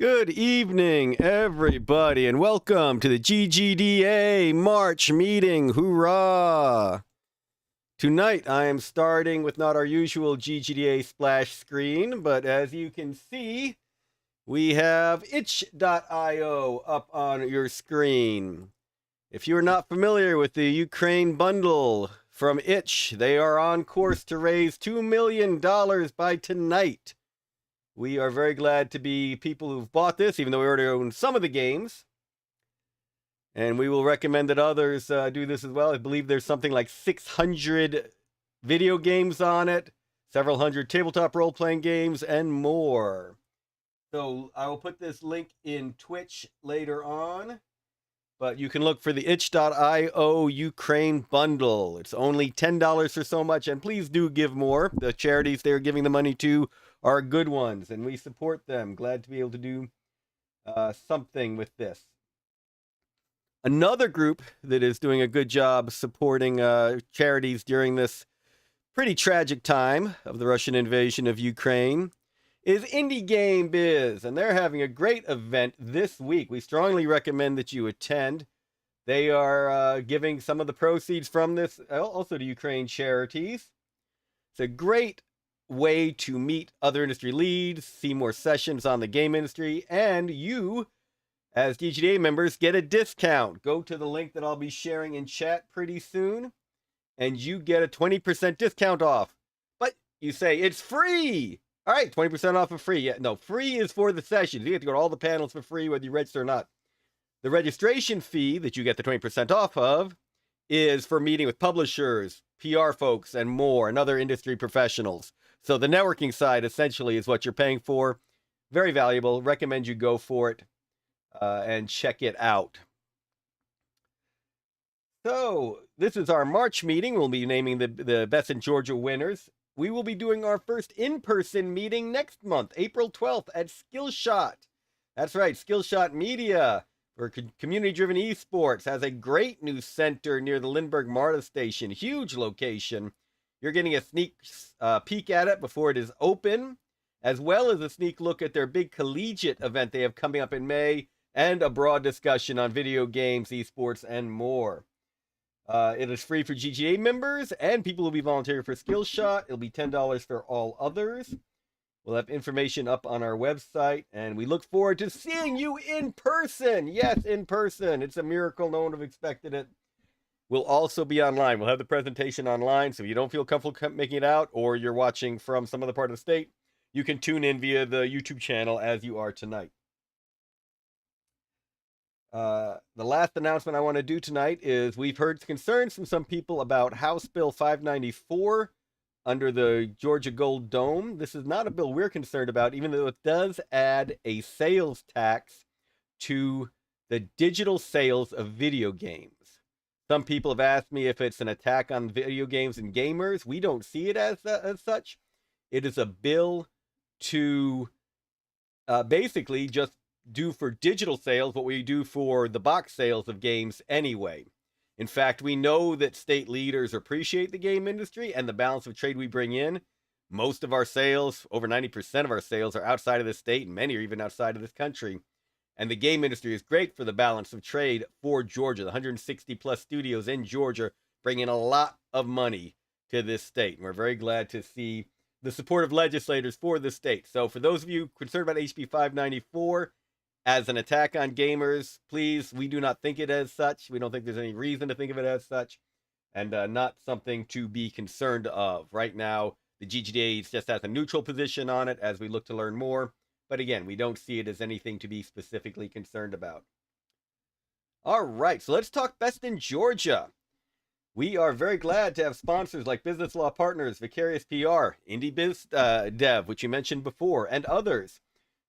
Good evening, everybody, and welcome to the GGDA March meeting. Hoorah! Tonight, I am starting with not our usual GGDA splash screen, but as you can see, we have itch.io up on your screen. If you are not familiar with the Ukraine bundle from Itch, they are on course to raise $2 million by tonight. We are very glad to be people who've bought this, even though we already own some of the games. And we will recommend that others do this as well. I believe there's something like 600 video games on it, several hundred tabletop role-playing games, and more. So I will put this link in Twitch later on. But you can look for the itch.io Ukraine bundle. It's only $10 for so much, and please do give more. The charities they're giving the money to are good ones, and we support them. Glad to be able to do something with this. Another group that is doing a good job supporting charities during this pretty tragic time of the Russian invasion of Ukraine is Indie Game Biz, and they're having a great event this week. We strongly recommend that you attend. They are giving some of the proceeds from this also to Ukraine charities. It's a great way to meet other industry leads, see more sessions on the game industry, and you, as GGDA members, get a discount. Go to the link that I'll be sharing in chat pretty soon, and you get a 20% discount off. But you say, it's free! All right, 20% off for free. Yeah, no, free is for the sessions. You get to go to all the panels for free, whether you register or not. The registration fee that you get the 20% off of is for meeting with publishers, PR folks, and more, and other industry professionals. So the networking side essentially is what you're paying for. Very valuable. Recommend you go for it and check it out. So this is our March meeting. We'll be naming the Best in Georgia winners. We will be doing our first in-person meeting next month, April 12th at Skillshot. That's right, Skillshot Media for community-driven esports has a great new center near the Lindbergh MARTA station. Huge location. You're getting a sneak peek at it before it is open, as well as a sneak look at their big collegiate event they have coming up in May, and a broad discussion on video games, esports, and more. It is free for GGA members and people who will be volunteering for Skillshot. It'll be $10 for all others. We'll have information up on our website, and we look forward to seeing you in person. Yes, in person. It's a miracle. No one would have expected it. We'll also be online. We'll have the presentation online, so if you don't feel comfortable making it out, or you're watching from some other part of the state, you can tune in via the YouTube channel as you are tonight. The last announcement I want to do tonight is we've heard concerns from some people about House Bill 594 under the Georgia Gold Dome. This is not a bill we're concerned about, even though it does add a sales tax to the digital sales of video games. Some people have asked me if it's an attack on video games and gamers. We don't see it as such. It is a bill to basically just do for digital sales what we do for the box sales of games anyway. In fact, we know that state leaders appreciate the game industry and the balance of trade we bring in. Most of our sales, over 90% of our sales, are outside of the state, and many are even outside of this country. And the game industry is great for the balance of trade for Georgia. The 160 plus studios in Georgia bring in a lot of money to this state. And we're very glad to see the support of legislators for the state. So for those of you concerned about HB 594, as an attack on gamers, please, we do not think it as such. We don't think there's any reason to think of it as such, and not something to be concerned of. Right now, the GGDA just has a neutral position on it as we look to learn more. But again, we don't see it as anything to be specifically concerned about. All right, so let's talk Best in Georgia. We are very glad to have sponsors like Business Law Partners, Vicarious PR, Indie Biz Dev, which you mentioned before, and others,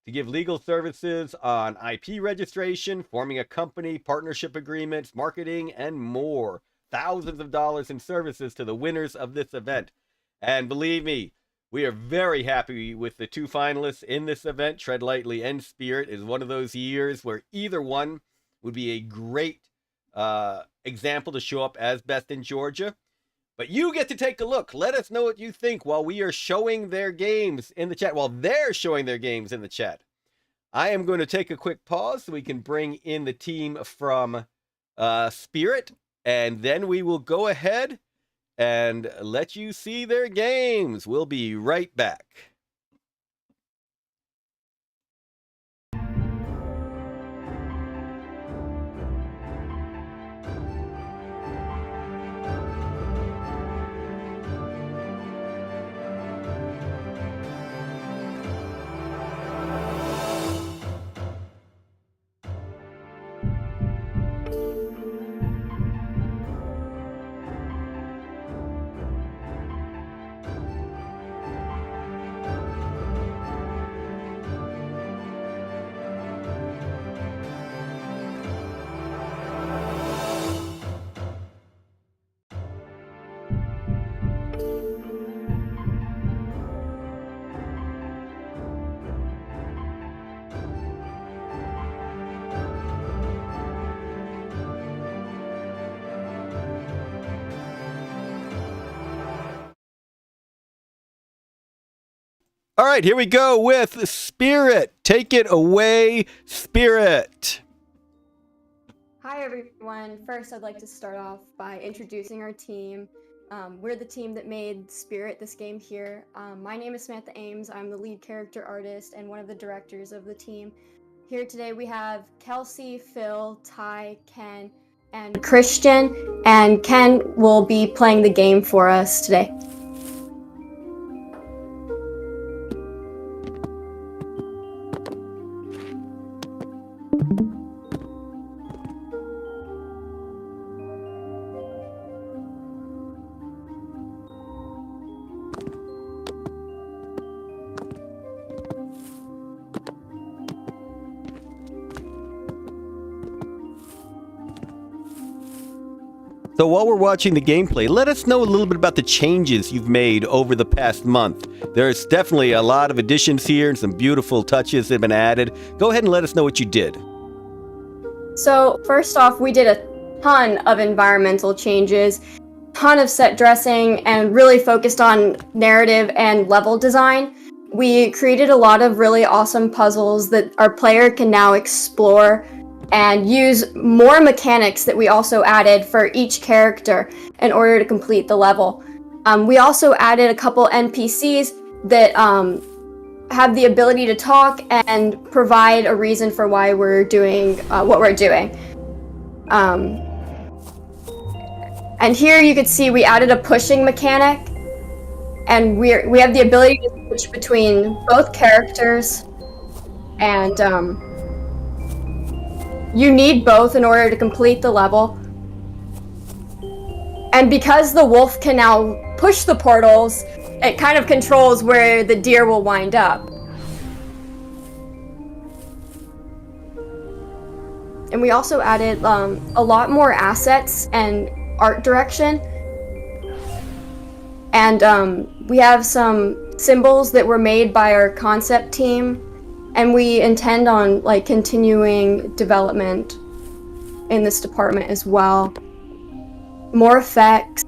to give legal services on IP registration, forming a company, partnership agreements, marketing, and more. Thousands of dollars in services to the winners of this event. And believe me, we are very happy with the two finalists in this event. Tread Lightly and Spirit is one of those years where either one would be a great example to show up as Best in Georgia. But you get to take a look. Let us know what you think while we are showing their games in the chat, while they're showing their games in the chat. I am going to take a quick pause so we can bring in the team from Spirit, and then we will go ahead and let you see their games. We'll be right back. All right, here we go with Spirit. Take it away, Spirit. Hi, everyone. First, I'd like to start off by introducing our team. We're the team that made Spirit, this game here. My name is Samantha Ames. I'm the lead character artist and one of the directors of the team. Here today we have Kelsey, Phil, Ty, Ken, and Christian. And Ken will be playing the game for us today. So while we're watching the gameplay, let us know a little bit about the changes you've made over the past month. There's definitely a lot of additions here and some beautiful touches that have been added. Go ahead and let us know what you did. So first off, we did a ton of environmental changes, ton of set dressing, and really focused on narrative and level design. We created a lot of really awesome puzzles that our player can now explore and use more mechanics that we also added for each character in order to complete the level. We also added a couple NPCs that have the ability to talk and provide a reason for why we're doing what we're doing. And here you can see we added a pushing mechanic, and we have the ability to switch between both characters, and you need both in order to complete the level. And because the wolf can now push the portals, it kind of controls where the deer will wind up. And we also added a lot more assets and art direction. And we have some symbols that were made by our concept team, and we intend on continuing development in this department as well. More effects.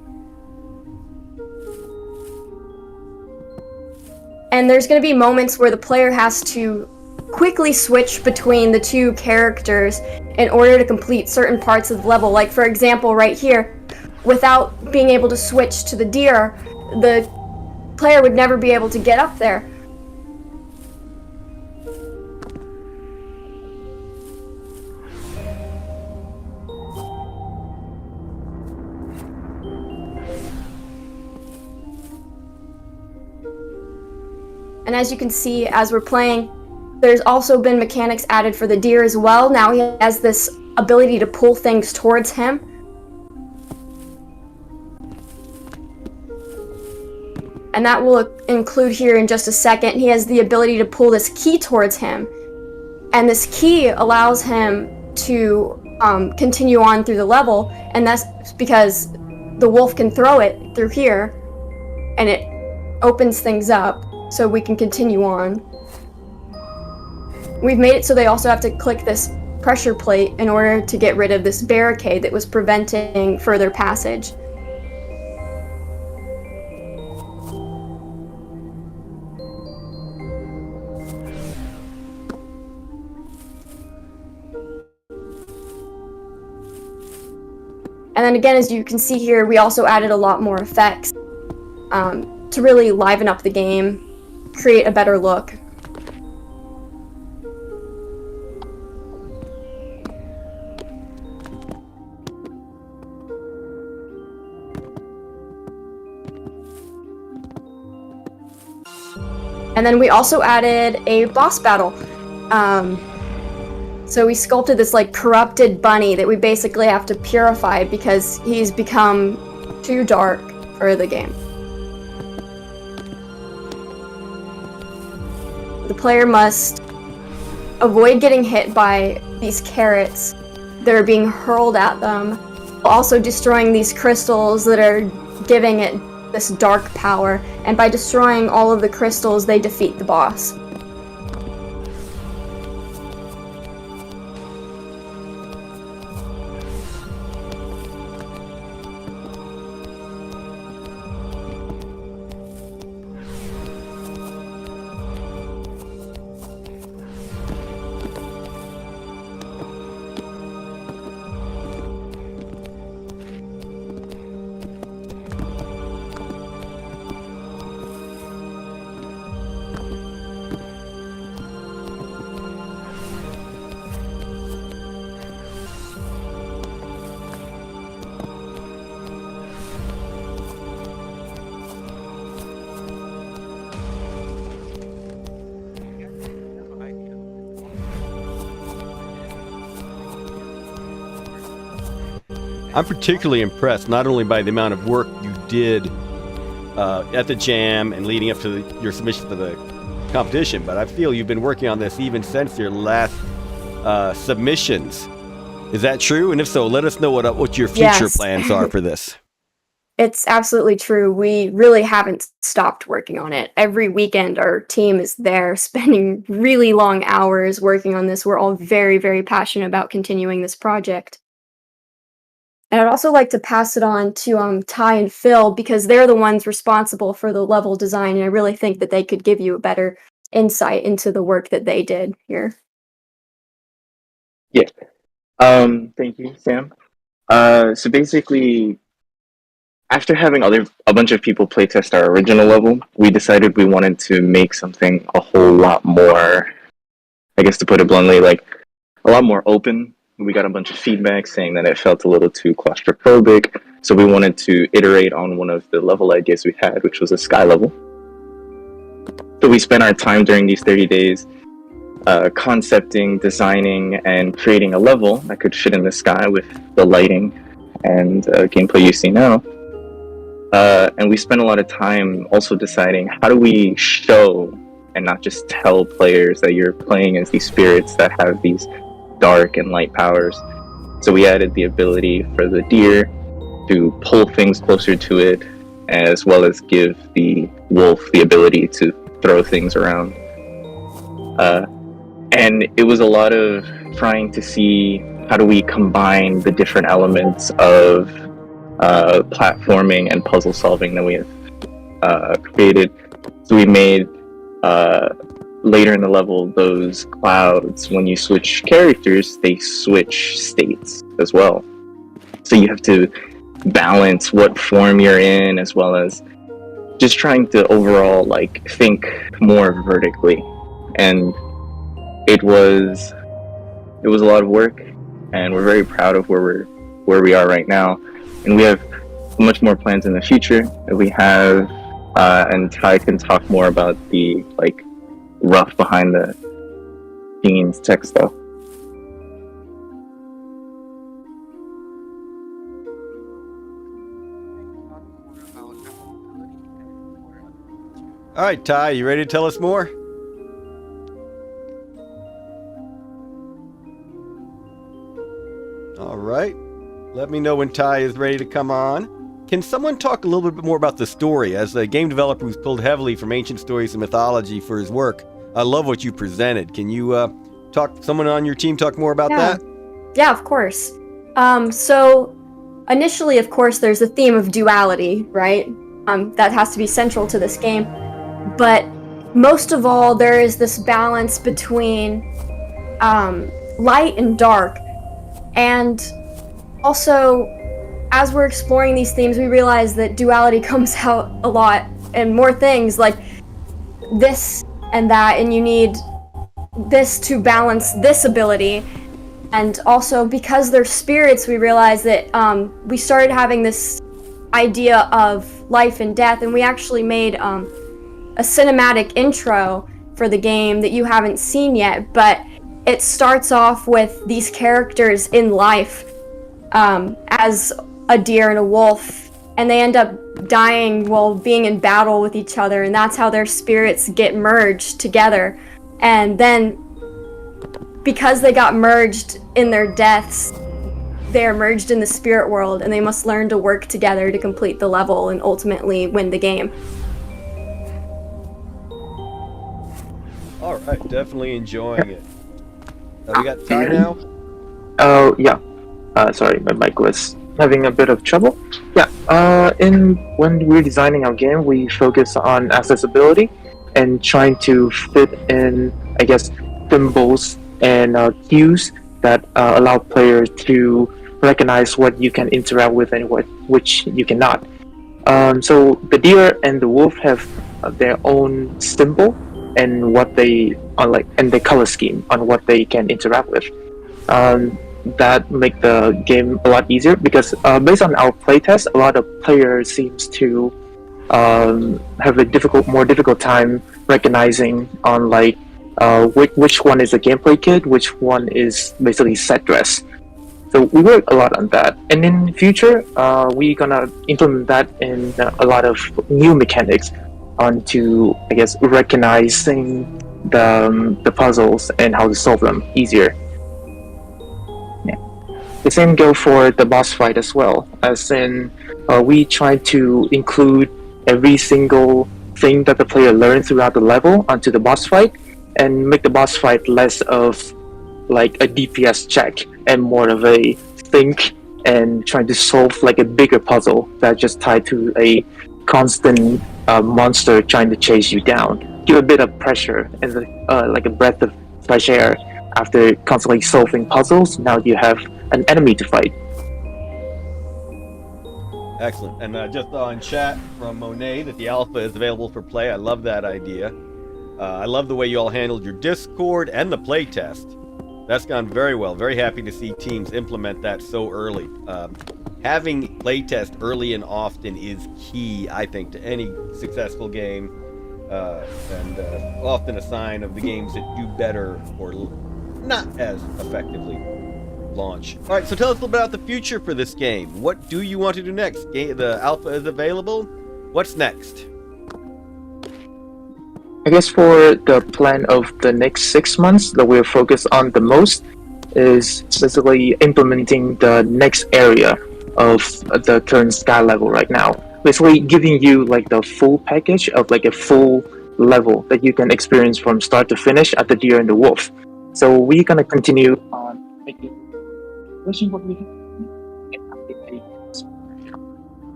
And there's going to be moments where the player has to quickly switch between the two characters in order to complete certain parts of the level. Like, for example, right here, without being able to switch to the deer, the player would never be able to get up there. And as you can see, as we're playing, there's also been mechanics added for the deer as well. Now he has this ability to pull things towards him. And that will include here in just a second. He has the ability to pull this key towards him. And this key allows him to continue on through the level. And that's because the wolf can throw it through here, and it opens things up so we can continue on. We've made it so they also have to click this pressure plate in order to get rid of this barricade that was preventing further passage. And then again, as you can see here, we also added a lot more effects to really liven up the game, create a better look. And then we also added a boss battle. So we sculpted this like corrupted bunny that we basically have to purify because he's become too dark for the game. The player must avoid getting hit by these carrots that are being hurled at them, while also destroying these crystals that are giving it this dark power, and by destroying all of the crystals, they defeat the boss. I'm particularly impressed not only by the amount of work you did at the jam and leading up to your submission to the competition, but I feel you've been working on this even since your last submissions. Is that true? And if so, let us know what your future plans are for this. It's absolutely true. We really haven't stopped working on it. Every weekend, our team is there spending really long hours working on this. We're all very, very passionate about continuing this project. And I'd also like to pass it on to Ty and Phil, because they're the ones responsible for the level design, and I really think that they could give you a better insight into the work that they did here. Yeah. Thank you, Sam. So basically, after having a bunch of people playtest our original level, we decided we wanted to make something a whole lot more, I guess to put it bluntly, like a lot more open. We got a bunch of feedback saying that it felt a little too claustrophobic, so we wanted to iterate on one of the level ideas we had, which was a sky level. So we spent our time during these 30 days concepting, designing, and creating a level that could fit in the sky with the lighting and gameplay you see now. And we spent a lot of time also deciding, how do we show and not just tell players that you're playing as these spirits that have these dark and light powers. So we added the ability for the deer to pull things closer to it, as well as give the wolf the ability to throw things around. And it was a lot of trying to see, how do we combine the different elements of platforming and puzzle solving that we have created. So we made later in the level, those clouds, when you switch characters, they switch states as well. So you have to balance what form you're in, as well as just trying to overall like think more vertically. And it was a lot of work, and we're very proud of where we are right now. And we have much more plans in the future that we have, and Ty can talk more about the like rough behind the scenes tech stuff. All right, Ty, you ready to tell us more? All right. Let me know when Ty is ready to come on. Can someone talk a little bit more about the story? As a game developer who's pulled heavily from ancient stories and mythology for his work, I love what you presented. Can you someone on your team talk more about that? Yeah, of course. So initially, of course, there's a theme of duality, right? That has to be central to this game. But most of all, there is this balance between light and dark. And also, as we're exploring these themes, we realize that duality comes out a lot, and more things like this and that, and you need this to balance this ability. And also, because they're spirits, we realize that we started having this idea of life and death, and we actually made a cinematic intro for the game that you haven't seen yet, but it starts off with these characters in life as a deer and a wolf, and they end up dying while being in battle with each other, and that's how their spirits get merged together. And then, because they got merged in their deaths, they are merged in the spirit world, and they must learn to work together to complete the level and ultimately win the game. All right, definitely enjoying it. We got Ty now? Oh, yeah. Sorry, my mic was having a bit of trouble. Yeah, when we're designing our game, we focus on accessibility and trying to fit in, I guess, symbols and cues that allow players to recognize what you can interact with and which you cannot. So the deer and the wolf have their own symbol and what they and the color scheme on what they can interact with. That make the game a lot easier because based on our playtest, a lot of players seems to have a more difficult time recognizing on which one is a gameplay kit, which one is basically set dress. So we work a lot on that, and in the future, we're gonna implement that in a lot of new mechanics onto, I guess, recognizing the puzzles and how to solve them easier. Yeah. The same go for the boss fight as well, as in we try to include every single thing that the player learns throughout the level onto the boss fight, and make the boss fight less of like a DPS check and more of a think and trying to solve like a bigger puzzle that's just tied to a constant monster trying to chase you down. Give a bit of pressure and like a breath of fresh air after constantly solving puzzles. Now you have an enemy to fight. Excellent. And just on chat from Monet that the alpha is available for play. I love that idea. I love the way you all handled your Discord and the playtest. That's gone very well. Very happy to see teams implement that so early. Having playtest early and often is key, I think, to any successful game, and often a sign of the games that do better or not as effectively launch. All right, so tell us a little bit about the future for this game. What do you want to do next? The alpha is available. What's next? I guess for the plan of the next 6 months that we're focused on the most is basically implementing the next area of the current sky level right now. Basically giving you like the full package of like a full level that you can experience from start to finish at the deer and the wolf. So we're gonna continue on making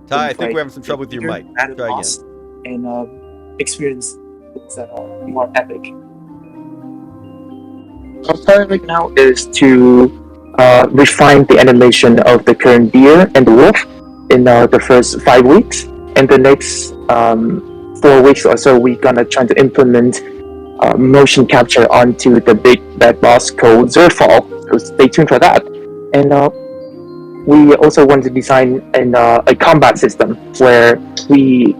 Ty, I think we're having some trouble with your mic. Try again. And experience that are more epic. Our plan right now is to refine the animation of the current deer and the wolf in the first 5 weeks, and the next 4 weeks or so we're gonna try to implement motion capture onto the big bad boss called Zerfall. So stay tuned for that. And we also want to design a combat system where we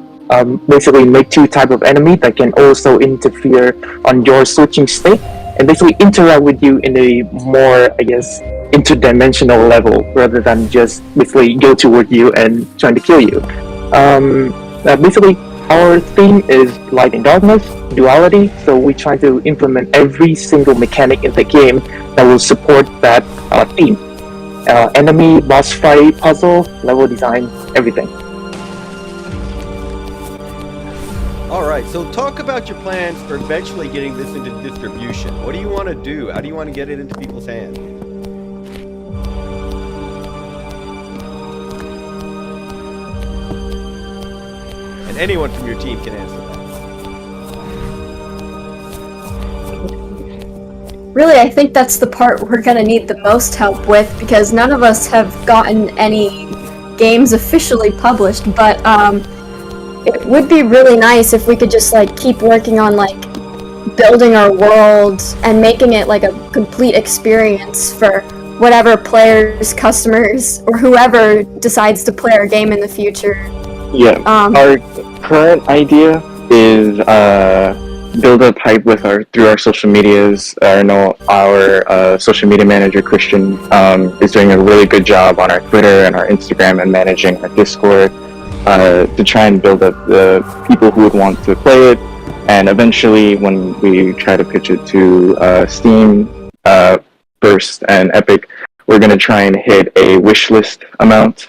basically make 2 types of enemy that can also interfere on your switching state and basically interact with you in a more, I guess, interdimensional level rather than just basically go toward you and trying to kill you. Basically, our theme is light and darkness, duality, so we try to implement every single mechanic in the game that will support that theme. Enemy, boss fight, puzzle, level design, everything. All right, so talk about your plans for eventually getting this into distribution. What do you want to do? How do you want to get it into people's hands? And anyone from your team can answer that. Really, I think that's the part we're gonna need the most help with, because none of us have gotten any games officially published, but it would be really nice if we could just like keep working on like building our world and making it like a complete experience for whatever players, customers, or whoever decides to play our game in the future. Yeah. Our current idea is build up hype with through our social medias. I know our social media manager Christian is doing a really good job on our Twitter and our Instagram and managing our Discord to try and build up the people who would want to play it. And eventually, when we try to pitch it to Steam, Burst, and Epic, we're going to try and hit a wish list amount.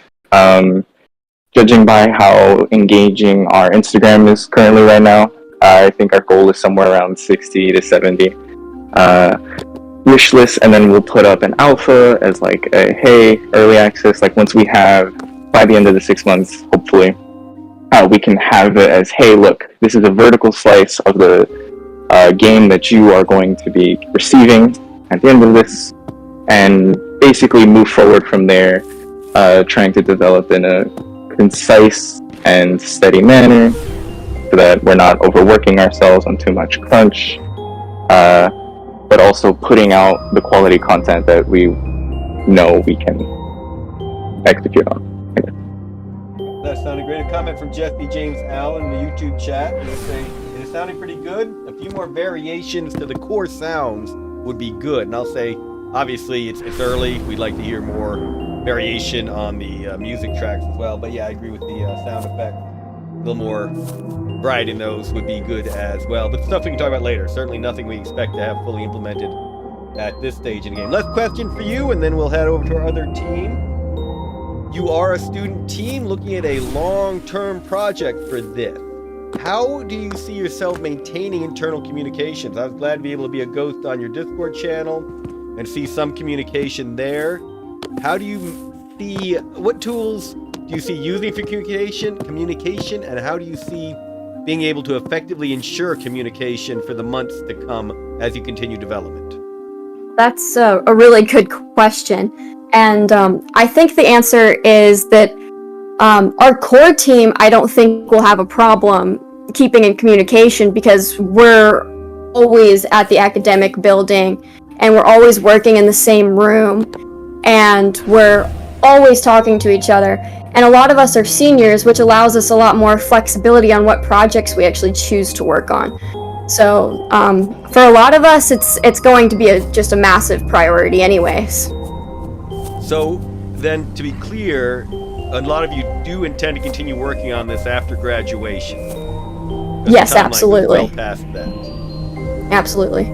Judging by how engaging our Instagram is currently right now, I think our goal is somewhere around 60 to 70 wish lists, and then we'll put up an alpha as like a hey, early access. Like once we have, by the end of the 6 months, hopefully, we can have it as hey, look, this is a vertical slice of the game that you are going to be receiving at the end of this, and basically move forward from there, trying to develop in a concise and steady manner so that we're not overworking ourselves on too much crunch, but also putting out the quality content that we know we can execute on. That sounded great. A comment from Jesse James Allen in the YouTube chat. They say it is sounding pretty good. A few more variations to the core sounds would be good. And I'll say, obviously, it's early. We'd like to hear more variation on the music tracks as well. But yeah, I agree with the sound effect. A little more variety in those would be good as well. But stuff we can talk about later. Certainly nothing we expect to have fully implemented at this stage in the game. Last question for you, and then we'll head over to our other team. You are a student team looking at a long-term project for this. How do you see yourself maintaining internal communications? I was glad to be able to be a ghost on your Discord channel and see some communication there. How do you see, what tools do you see using for communication, and how do you see being able to effectively ensure communication for the months to come as you continue development? That's a really good question. And I think the answer is that our core team, I don't think will have a problem keeping in communication because we're always at the academic building and we're always working in the same room and we're always talking to each other. And a lot of us are seniors, which allows us a lot more flexibility on what projects we actually choose to work on. So for a lot of us, it's going to be just a massive priority anyways. So then, to be clear, a lot of you do intend to continue working on this after graduation. Yes, absolutely. Like well past that. Absolutely.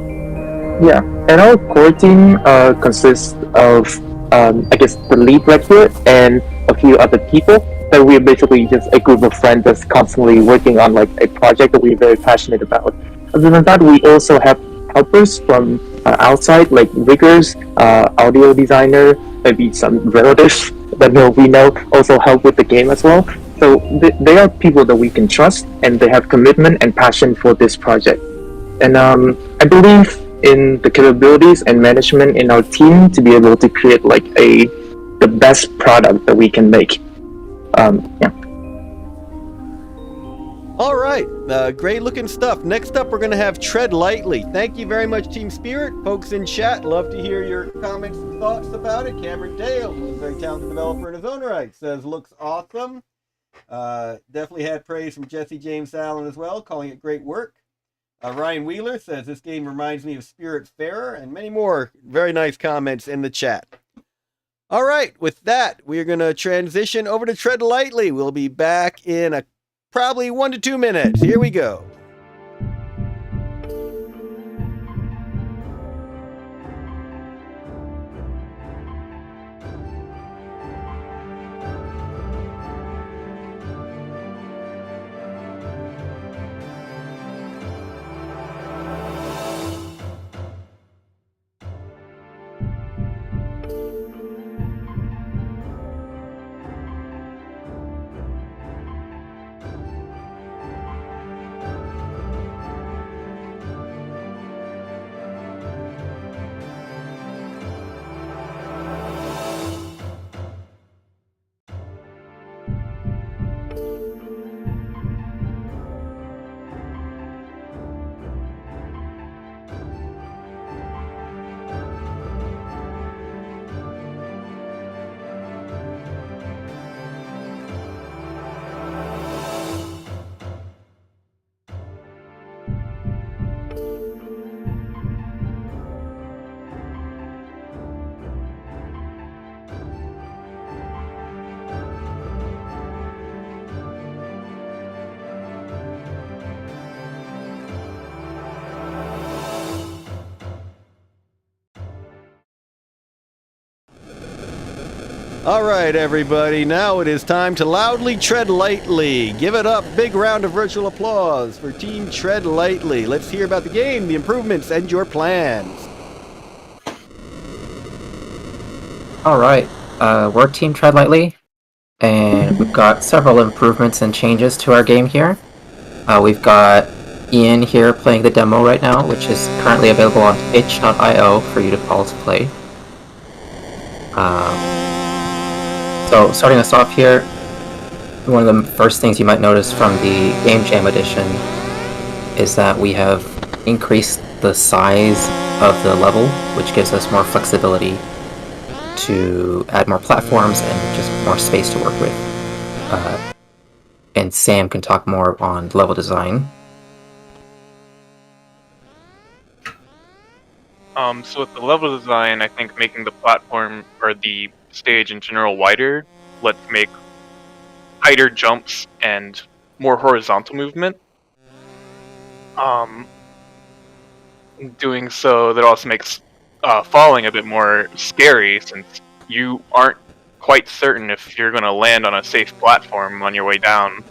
Yeah, and our core team consists of, I guess, the lead lecturer and a few other people. So we're basically just a group of friends that's constantly working on like a project that we're very passionate about. Other than that, we also have helpers from outside, like riggers, audio designer, maybe some relatives that we know also help with the game as well. So they are people that we can trust, and they have commitment and passion for this project. And I believe in the capabilities and management in our team to be able to create like the best product that we can make. Yeah. All right, great looking stuff. Next up, we're going to have Tread Lightly. Thank you very much, Team Spirit. Folks in chat, love to hear your comments and thoughts about it. Cameron Dale, who's a very talented developer in his own right, says, looks awesome. Definitely had praise from Jesse James Allen as well, calling it great work. Ryan Wheeler says, this game reminds me of Spiritfarer, and many more very nice comments in the chat. All right, with that, we are going to transition over to Tread Lightly. We'll be back in probably 1 to 2 minutes. Here we go. All right, everybody, now it is time to loudly tread lightly. Give it up. Big round of virtual applause for Team Tread Lightly. Let's hear about the game, the improvements, and your plans. Alright, we're Team Tread Lightly, and we've got several improvements and changes to our game here. We've got Ian here playing the demo right now, which is currently available on itch.io for you to follow to play. So starting us off here, one of the first things you might notice from the Game Jam edition is that we have increased the size of the level, which gives us more flexibility to add more platforms and just more space to work with. And Sam can talk more on level design. So with the level design, I think making the platform or the stage in general wider lets make tighter jumps and more horizontal movement. Doing so, that also makes falling a bit more scary, since you aren't quite certain if you're going to land on a safe platform on your way down.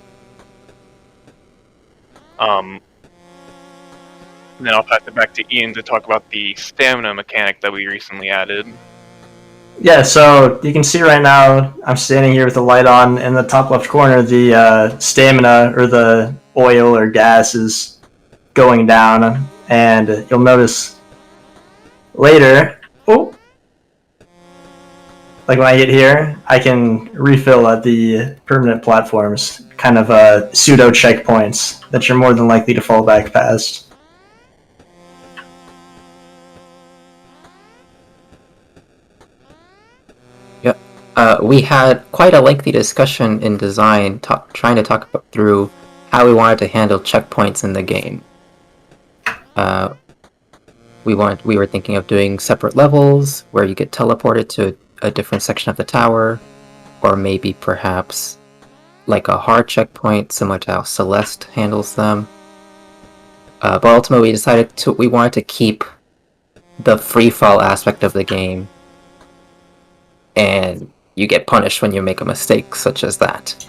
Then I'll pass it back to Ian to talk about the stamina mechanic that we recently added. Yeah, so you can see right now I'm standing here with the light on. In the top left corner, the stamina or the oil or gas is going down, and you'll notice later, like when I get here, I can refill at the permanent platforms, kind of pseudo checkpoints that you're more than likely to fall back past. We had quite a lengthy discussion in design, trying to talk through how we wanted to handle checkpoints in the game. We were thinking of doing separate levels where you get teleported to a different section of the tower, or maybe perhaps like a hard checkpoint similar to how Celeste handles them. But ultimately we decided we wanted to keep the free fall aspect of the game, and you get punished when you make a mistake such as that.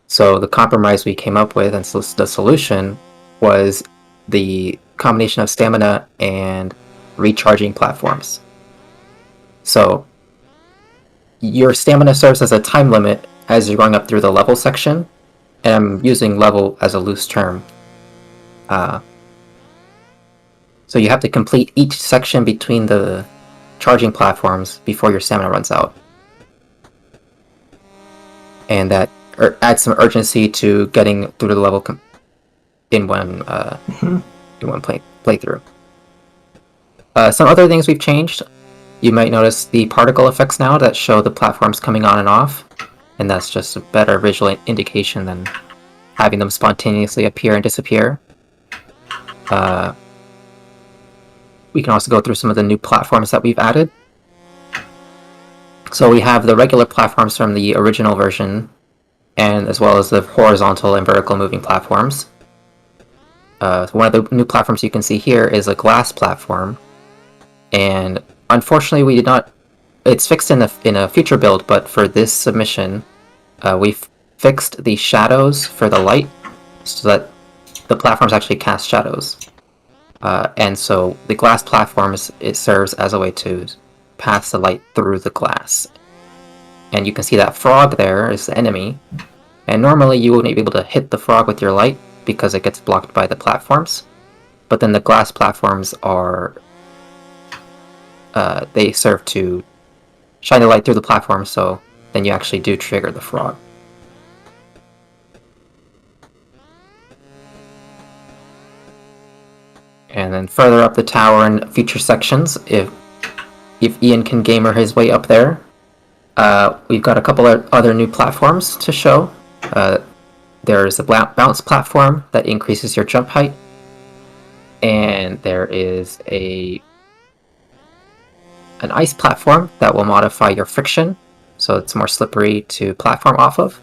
So the compromise we came up with, and the solution, was the combination of stamina and recharging platforms. So your stamina serves as a time limit as you're going up through the level section, and I'm using level as a loose term. So you have to complete each section between the charging platforms before your stamina runs out. And that adds some urgency to getting through the level in one playthrough. Some other things we've changed. You might notice the particle effects now that show the platforms coming on and off, and that's just a better visual indication than having them spontaneously appear and disappear. We can also go through some of the new platforms that we've added. So we have the regular platforms from the original version, and as well as the horizontal and vertical moving platforms. One of the new platforms you can see here is a glass platform, and unfortunately we did not... It's fixed in a future build, but for this submission, we've fixed the shadows for the light so that the platforms actually cast shadows. And so the glass platforms, it serves as a way to pass the light through the glass. And you can see that frog there is the enemy. And normally you wouldn't be able to hit the frog with your light because it gets blocked by the platforms. But then the glass platforms are... they serve to shine the light through the platform, so then you actually do trigger the frog. And then further up the tower in future sections, if Ian can gamer his way up there, we've got a couple of other new platforms to show. There's a bounce platform that increases your jump height, and there is an ice platform that will modify your friction, so it's more slippery to platform off of.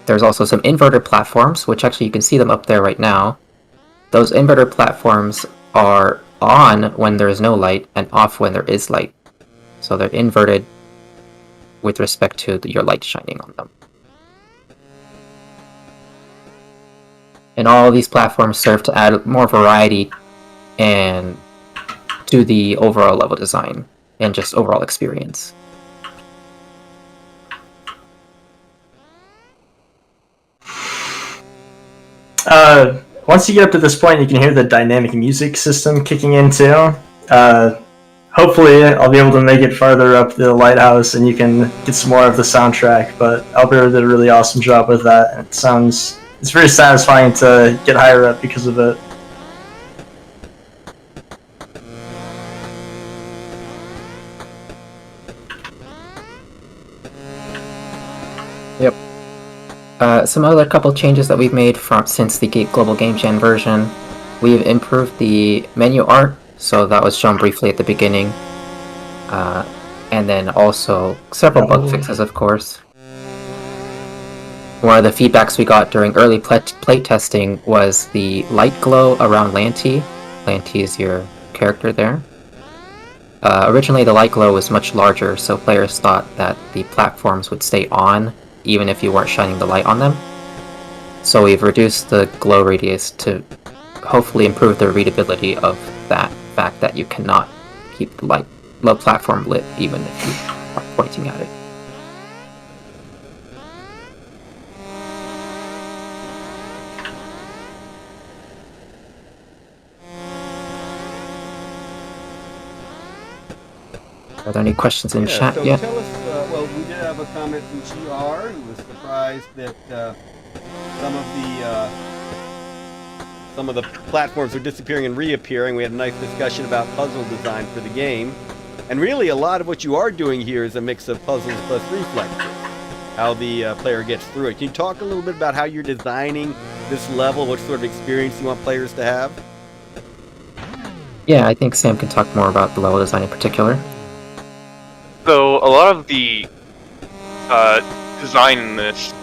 There's also some inverter platforms, which actually you can see them up there right now. Those inverter platforms are on when there is no light and off when there is light. So they're inverted with respect to your light shining on them. And all of these platforms serve to add more variety and to the overall level design and just overall experience. Once you get up to this point, you can hear the dynamic music system kicking in too. Hopefully, I'll be able to make it farther up the lighthouse and you can get some more of the soundtrack, but Alberto did a really awesome job with that. It's very satisfying to get higher up because of it. Yep. Some other couple changes that we've made since the Global Game Jam version. We've improved the menu art, so that was shown briefly at the beginning. And then also several bug fixes, of course. One of the feedbacks we got during early plate testing was the light glow around Lanty. Lanty is your character there. Originally the light glow was much larger, so players thought that the platforms would stay on even if you weren't shining the light on them. So we've reduced the glow radius to hopefully improve the readability of that fact that you cannot keep the platform lit even if you are pointing at it. Are there any questions in chat yet? Tell us, well, we did have a comment from GR who was surprised that some of the platforms are disappearing and reappearing. We had a nice discussion about puzzle design for the game. And really, a lot of what you are doing here is a mix of puzzles plus reflexes, how the player gets through it. Can you talk a little bit about how you're designing this level, what sort of experience you want players to have? Yeah, I think Sam can talk more about the level design in particular. So a lot of the design in this,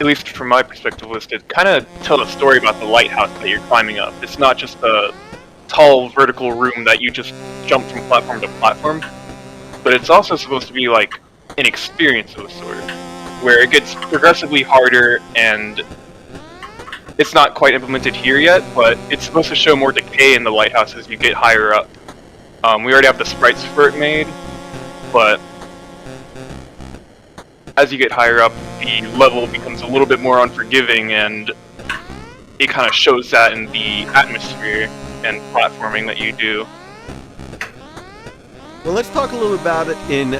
at least from my perspective, was to kind of tell a story about the lighthouse that you're climbing up. It's not just a tall vertical room that you just jump from platform to platform, but it's also supposed to be like an experience of a sort, where it gets progressively harder, and it's not quite implemented here yet, but it's supposed to show more decay in the lighthouse as you get higher up. We already have the sprites for it made, but as you get higher up, the level becomes a little bit more unforgiving, and it kind of shows that in the atmosphere and platforming that you do. Well, let's talk a little about it in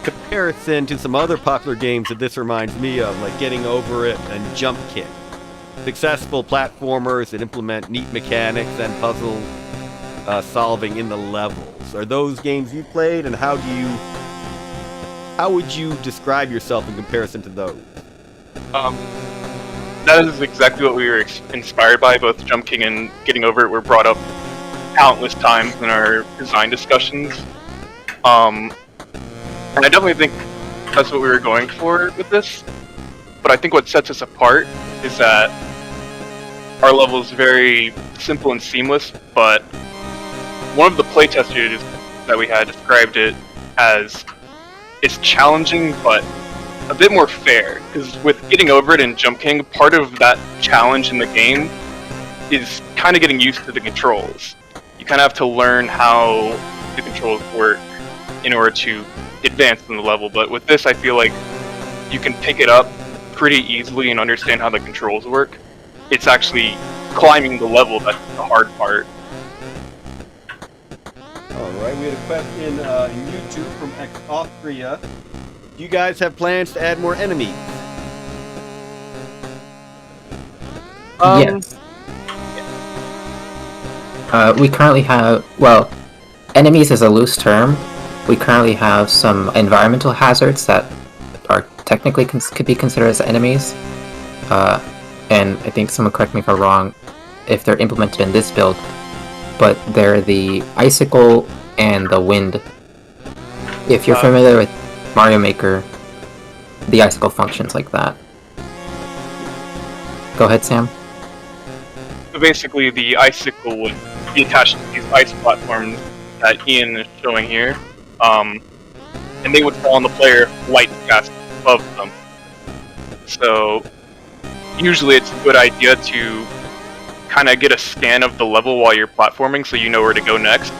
comparison to some other popular games that this reminds me of, like Getting Over It and Jump Kick. Successful platformers that implement neat mechanics and puzzle solving in the levels. Are those games you played, and how would you describe yourself in comparison to those? That is exactly what we were inspired by. Both Jump King and Getting Over It were brought up countless times in our design discussions. And I definitely think that's what we were going for with this. But I think what sets us apart is that our level is very simple and seamless, but one of the playtesters that we had described it as it's challenging, but a bit more fair. Because with Getting Over It and Jump King, part of that challenge in the game is kind of getting used to the controls. You kind of have to learn how the controls work in order to advance in the level. But with this, I feel like you can pick it up pretty easily and understand how the controls work. It's actually climbing the level that's the hard part. Alright, we had a question in YouTube from Austria. Do you guys have plans to add more enemies? Yes. We currently have, well, enemies is a loose term. We currently have some environmental hazards that are technically could be considered as enemies. And I think someone correct me if I'm wrong, if they're implemented in this build, but they're the icicle and the wind. If you're familiar with Mario Maker, the icicle functions like that. Go ahead, Sam. So basically, the icicle would be attached to these ice platforms that Ian is showing here, and they would fall on the player light cast above them. So usually it's a good idea to kind of get a scan of the level while you're platforming so you know where to go next.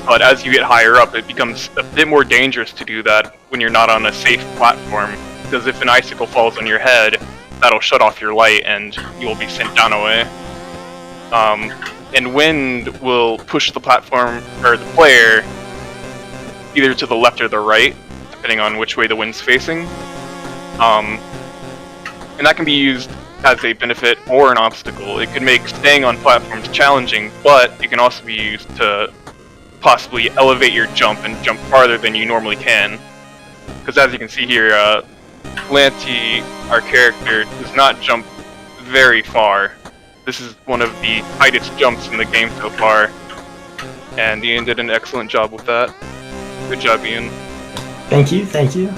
But as you get higher up, it becomes a bit more dangerous to do that when you're not on a safe platform, because if an icicle falls on your head, that'll shut off your light and you'll be sent down away. And wind will push the platform, or the player, either to the left or the right, depending on which way the wind's facing. And that can be used as a benefit or an obstacle. It could make staying on platforms challenging, but it can also be used to possibly elevate your jump and jump farther than you normally can. Because as you can see here, Lanty, our character, does not jump very far. This is one of the highest jumps in the game so far, and Ian did an excellent job with that. Good job, Ian. Thank you, thank you.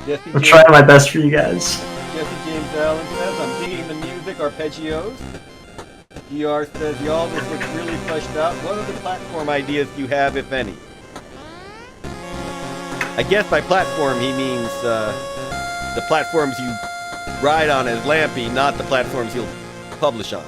Jesse I'm trying my best for you guys. Jesse James Allen says, I'm digging the music, arpeggios. DR says, y'all, this looks really fleshed out. What other platform ideas do you have, if any? I guess by platform he means the platforms you ride on as Lampy, not the platforms you'll publish on.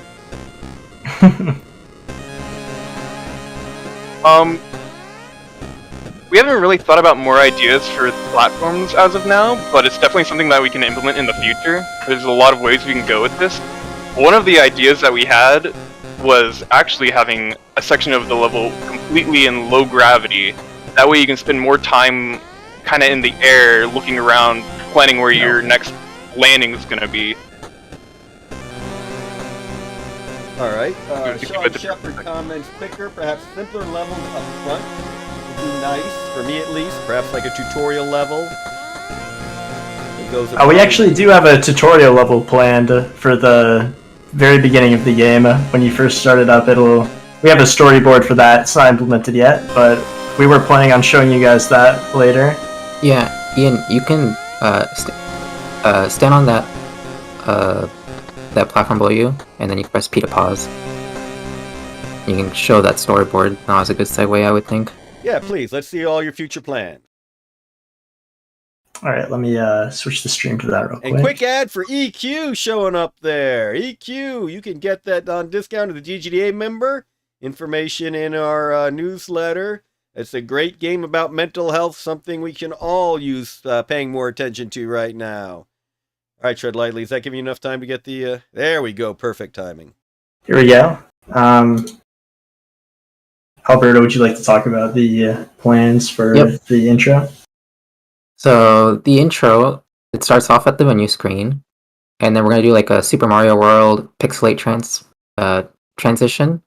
We haven't really thought about more ideas for platforms as of now, but it's definitely something that we can implement in the future. There's a lot of ways we can go with this. One of the ideas that we had was actually having a section of the level completely in low gravity. That way you can spend more time kind of in the air, looking around, planning where your next landing is going to be. Alright, Sean Shepard comments, quicker, perhaps simpler levels up front would be nice, for me at least, perhaps like a tutorial level. We actually do have a tutorial level planned for the very beginning of the game. When you first start it up, we have a storyboard for that. It's not implemented yet, but we were planning on showing you guys that later. Yeah, Ian, you can stand on that that platform below you, and then you press P to pause. You can show that storyboard. Now is a good segue, I would think. Yeah, please. Let's see all your future plans. All right, let me switch the stream to that real quick. And quick ad for EQ showing up there. EQ, you can get that on discount as a GGDA member. Information in our newsletter. It's a great game about mental health, something we can all use paying more attention to right now. All right, Tread Lightly, is that giving you enough time to get the... There we go, perfect timing. Here we go. Alberto, would you like to talk about the plans for the intro? So the intro, it starts off at the menu screen, and then we're going to do like a Super Mario World pixelate transition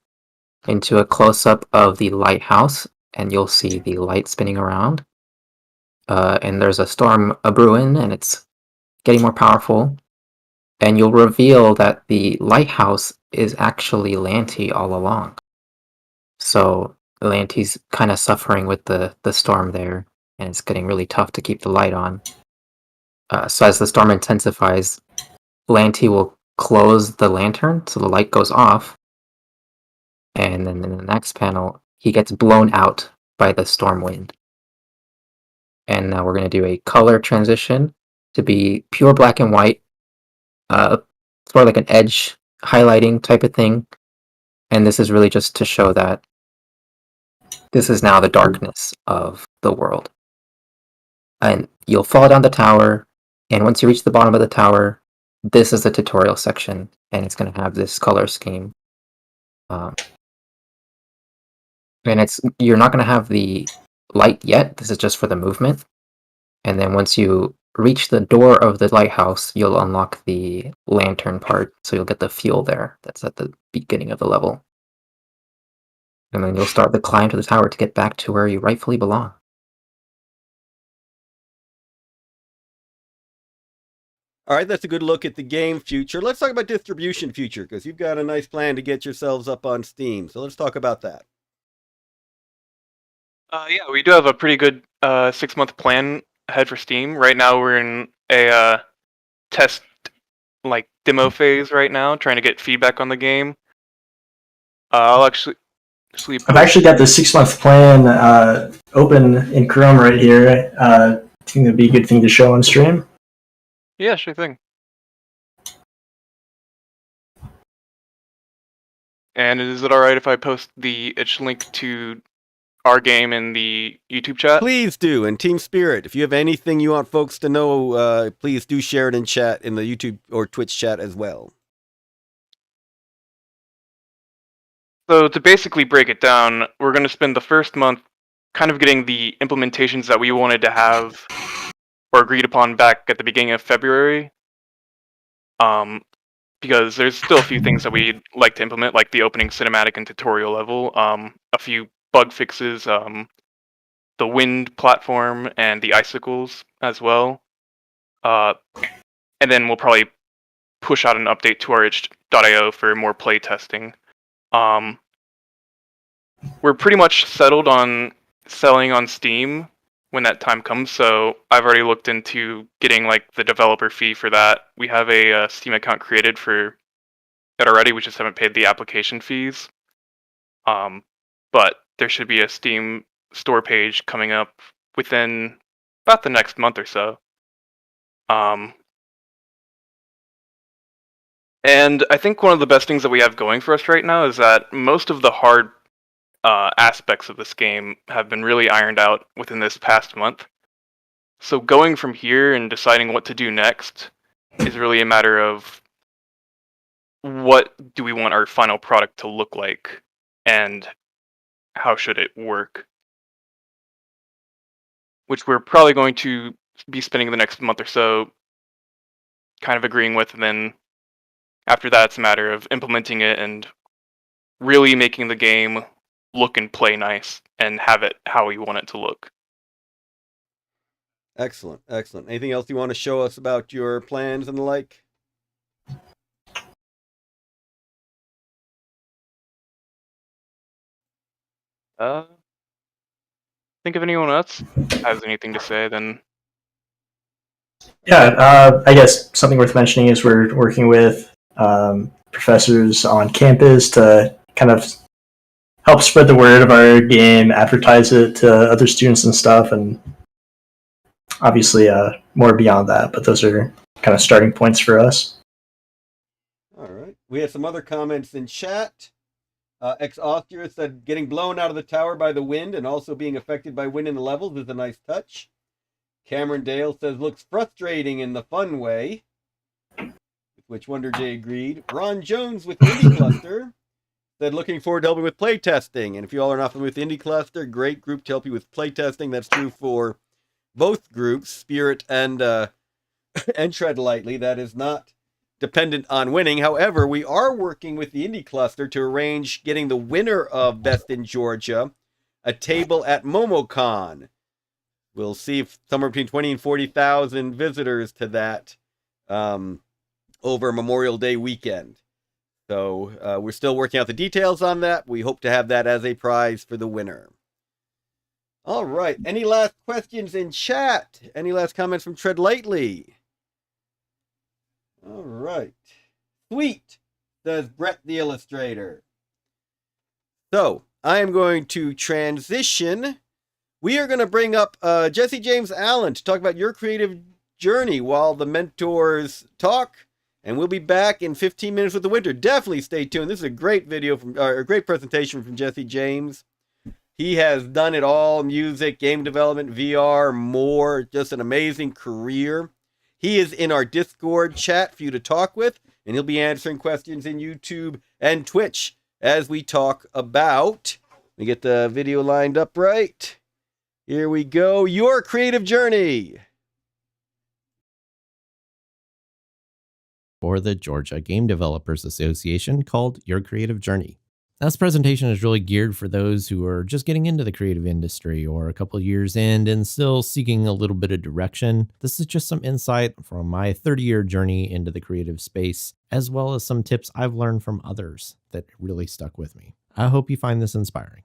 into a close-up of the lighthouse, and you'll see the light spinning around. And there's a storm a-brewing, and it's getting more powerful. And you'll reveal that the lighthouse is actually Lanty all along. So Lanty's kind of suffering with the storm there, and it's getting really tough to keep the light on. So as the storm intensifies, Lanty will close the lantern so the light goes off. And then in the next panel, he gets blown out by the storm wind. And now we're going to do a color transition to be pure black and white, sort of like an edge highlighting type of thing. And this is really just to show that this is now the darkness of the world. And you'll fall down the tower, and once you reach the bottom of the tower, this is the tutorial section, and it's going to have this color scheme. And you're not going to have the light yet. This is just for the movement. And then once you reach the door of the lighthouse, you'll unlock the lantern part, so you'll get the fuel there. That's at the beginning of the level. And then you'll start the climb to the tower to get back to where you rightfully belong. All right, that's a good look at the game future. Let's talk about distribution future, because you've got a nice plan to get yourselves up on Steam. So let's talk about that. Yeah, we do have a pretty good 6-month plan ahead for Steam. Right now we're in a test, demo phase right now, trying to get feedback on the game. sleep. I've actually got the 6-month plan open in Chrome right here. I think that'd be a good thing to show on stream. Yeah, sure thing. And is it alright if I post the itch link to our game in the YouTube chat? Please do. And Team Spirit, if you have anything you want folks to know, please do share it in chat in the YouTube or Twitch chat as well. So to basically break it down, we're going to spend the first month kind of getting the implementations that we wanted to have or agreed upon back at the beginning of February. Because there's still a few things that we'd like to implement, like the opening cinematic and tutorial level, a few bug fixes, the wind platform, and the icicles as well. And then we'll probably push out an update to our itch.io for more play testing. We're pretty much settled on selling on Steam when that time comes, so I've already looked into getting like the developer fee for that. We have a Steam account created for it already, we just haven't paid the application fees. But there should be a Steam store page coming up within about the next month or so. And I think one of the best things that we have going for us right now is that most of the hard aspects of this game have been really ironed out within this past month. So going from here and deciding what to do next is really a matter of what do we want our final product to look like and how should it work. Which we're probably going to be spending the next month or so kind of agreeing with, and then after that it's a matter of implementing it and really making the game look and play nice and have it how we want it to look. Excellent, excellent. Anything else you want to show us about your plans and the like? Think if anyone else has anything to say, then Yeah, I guess something worth mentioning is we're working with professors on campus to kind of help spread the word of our game, advertise it to other students and stuff, and obviously more beyond that, but those are kind of starting points for us. All right. We have some other comments in chat. Ex-Austria said, getting blown out of the tower by the wind and also being affected by wind in the levels is a nice touch. Cameron Dale says, looks frustrating in the fun way. With which Wonder J agreed. Ron Jones with Indie Cluster said, looking forward to helping with playtesting. And if you all are not familiar with Indie Cluster, great group to help you with playtesting. That's true for both groups, Spirit and Tread Lightly. That is not dependent on winning. However, we are working with the Indie Cluster to arrange getting the winner of Best in Georgia a table at MomoCon. We'll see if somewhere between 20 and 40,000 visitors to that over Memorial Day weekend. So we're still working out the details on that. We hope to have that as a prize for the winner. All right. Any last questions in chat? Any last comments from Tread Lightly? All right. Sweet, says Brett the Illustrator. So I am going to transition. We are going to bring up Jesse James Allen to talk about your creative journey while the mentors talk. And we'll be back in 15 minutes with the winter. Definitely stay tuned. This is a great video from, a great presentation from Jesse James. He has done it all: music, game development, VR, more. Just an amazing career. He is in our Discord chat for you to talk with, and he'll be answering questions in YouTube and Twitch as we talk about. Let me get the video lined up right. Here we go. Your creative journey. For the Georgia Game Developers Association called Your Creative Journey. Now, this presentation is really geared for those who are just getting into the creative industry or a couple of years in and still seeking a little bit of direction. This is just some insight from my 30-year journey into the creative space, as well as some tips I've learned from others that really stuck with me. I hope you find this inspiring.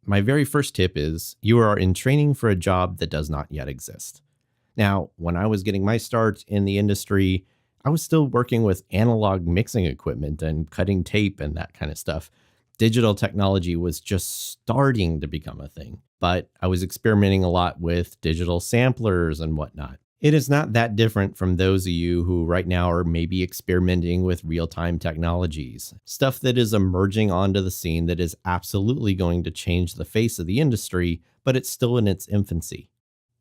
My very first tip is you are in training for a job that does not yet exist. Now, when I was getting my start in the industry, I was still working with analog mixing equipment and cutting tape and that kind of stuff. Digital technology was just starting to become a thing, but I was experimenting a lot with digital samplers and whatnot. It is not that different from those of you who right now are maybe experimenting with real-time technologies, stuff that is emerging onto the scene that is absolutely going to change the face of the industry, but it's still in its infancy.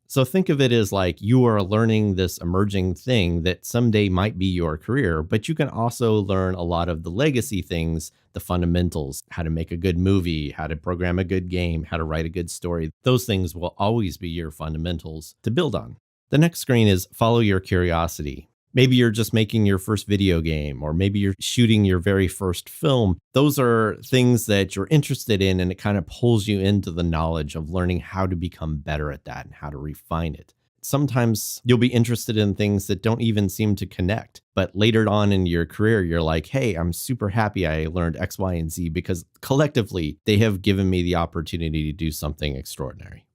So think of it as like you are learning this emerging thing that someday might be your career, but you can also learn a lot of the legacy things, the fundamentals, how to make a good movie, how to program a good game, how to write a good story. Those things will always be your fundamentals to build on. The next screen is follow your curiosity. Maybe you're just making your first video game, or maybe you're shooting your very first film. Those are things that you're interested in, and it kind of pulls you into the knowledge of learning how to become better at that and how to refine it. Sometimes you'll be interested in things that don't even seem to connect, but later on in your career, you're like, hey, I'm super happy I learned X, Y, and Z because collectively they have given me the opportunity to do something extraordinary.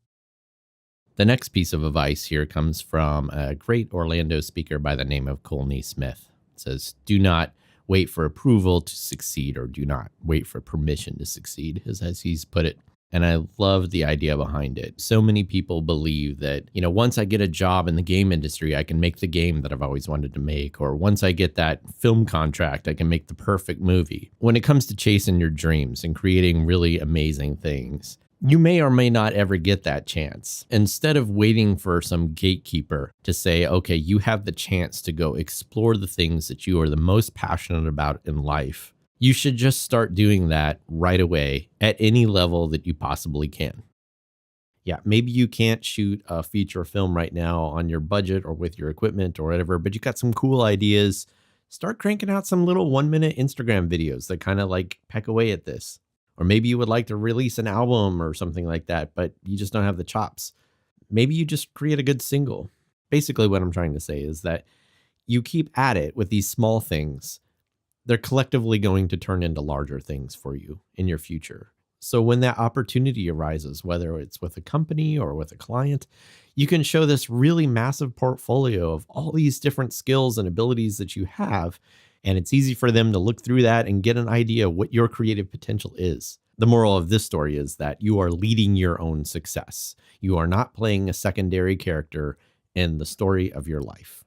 The next piece of advice here comes from a great Orlando speaker by the name of Colney Smith. It says, do not wait for approval to succeed, or do not wait for permission to succeed, as he's put it. And I love the idea behind it. So many people believe that, once I get a job in the game industry, I can make the game that I've always wanted to make. Or once I get that film contract, I can make the perfect movie. When it comes to chasing your dreams and creating really amazing things, you may or may not ever get that chance. Instead of waiting for some gatekeeper to say, okay, you have the chance to go explore the things that you are the most passionate about in life, you should just start doing that right away at any level that you possibly can. Yeah, maybe you can't shoot a feature film right now on your budget or with your equipment or whatever, but you got some cool ideas. Start cranking out some little 1-minute Instagram videos that kind of like peck away at this. Or maybe you would like to release an album or something like that, but you just don't have the chops. Maybe you just create a good single. Basically, what I'm trying to say is that you keep at it with these small things. They're collectively going to turn into larger things for you in your future. So when that opportunity arises, whether it's with a company or with a client, you can show this really massive portfolio of all these different skills and abilities that you have. And it's easy for them to look through that and get an idea of what your creative potential is. The moral of this story is that you are leading your own success. You are not playing a secondary character in the story of your life.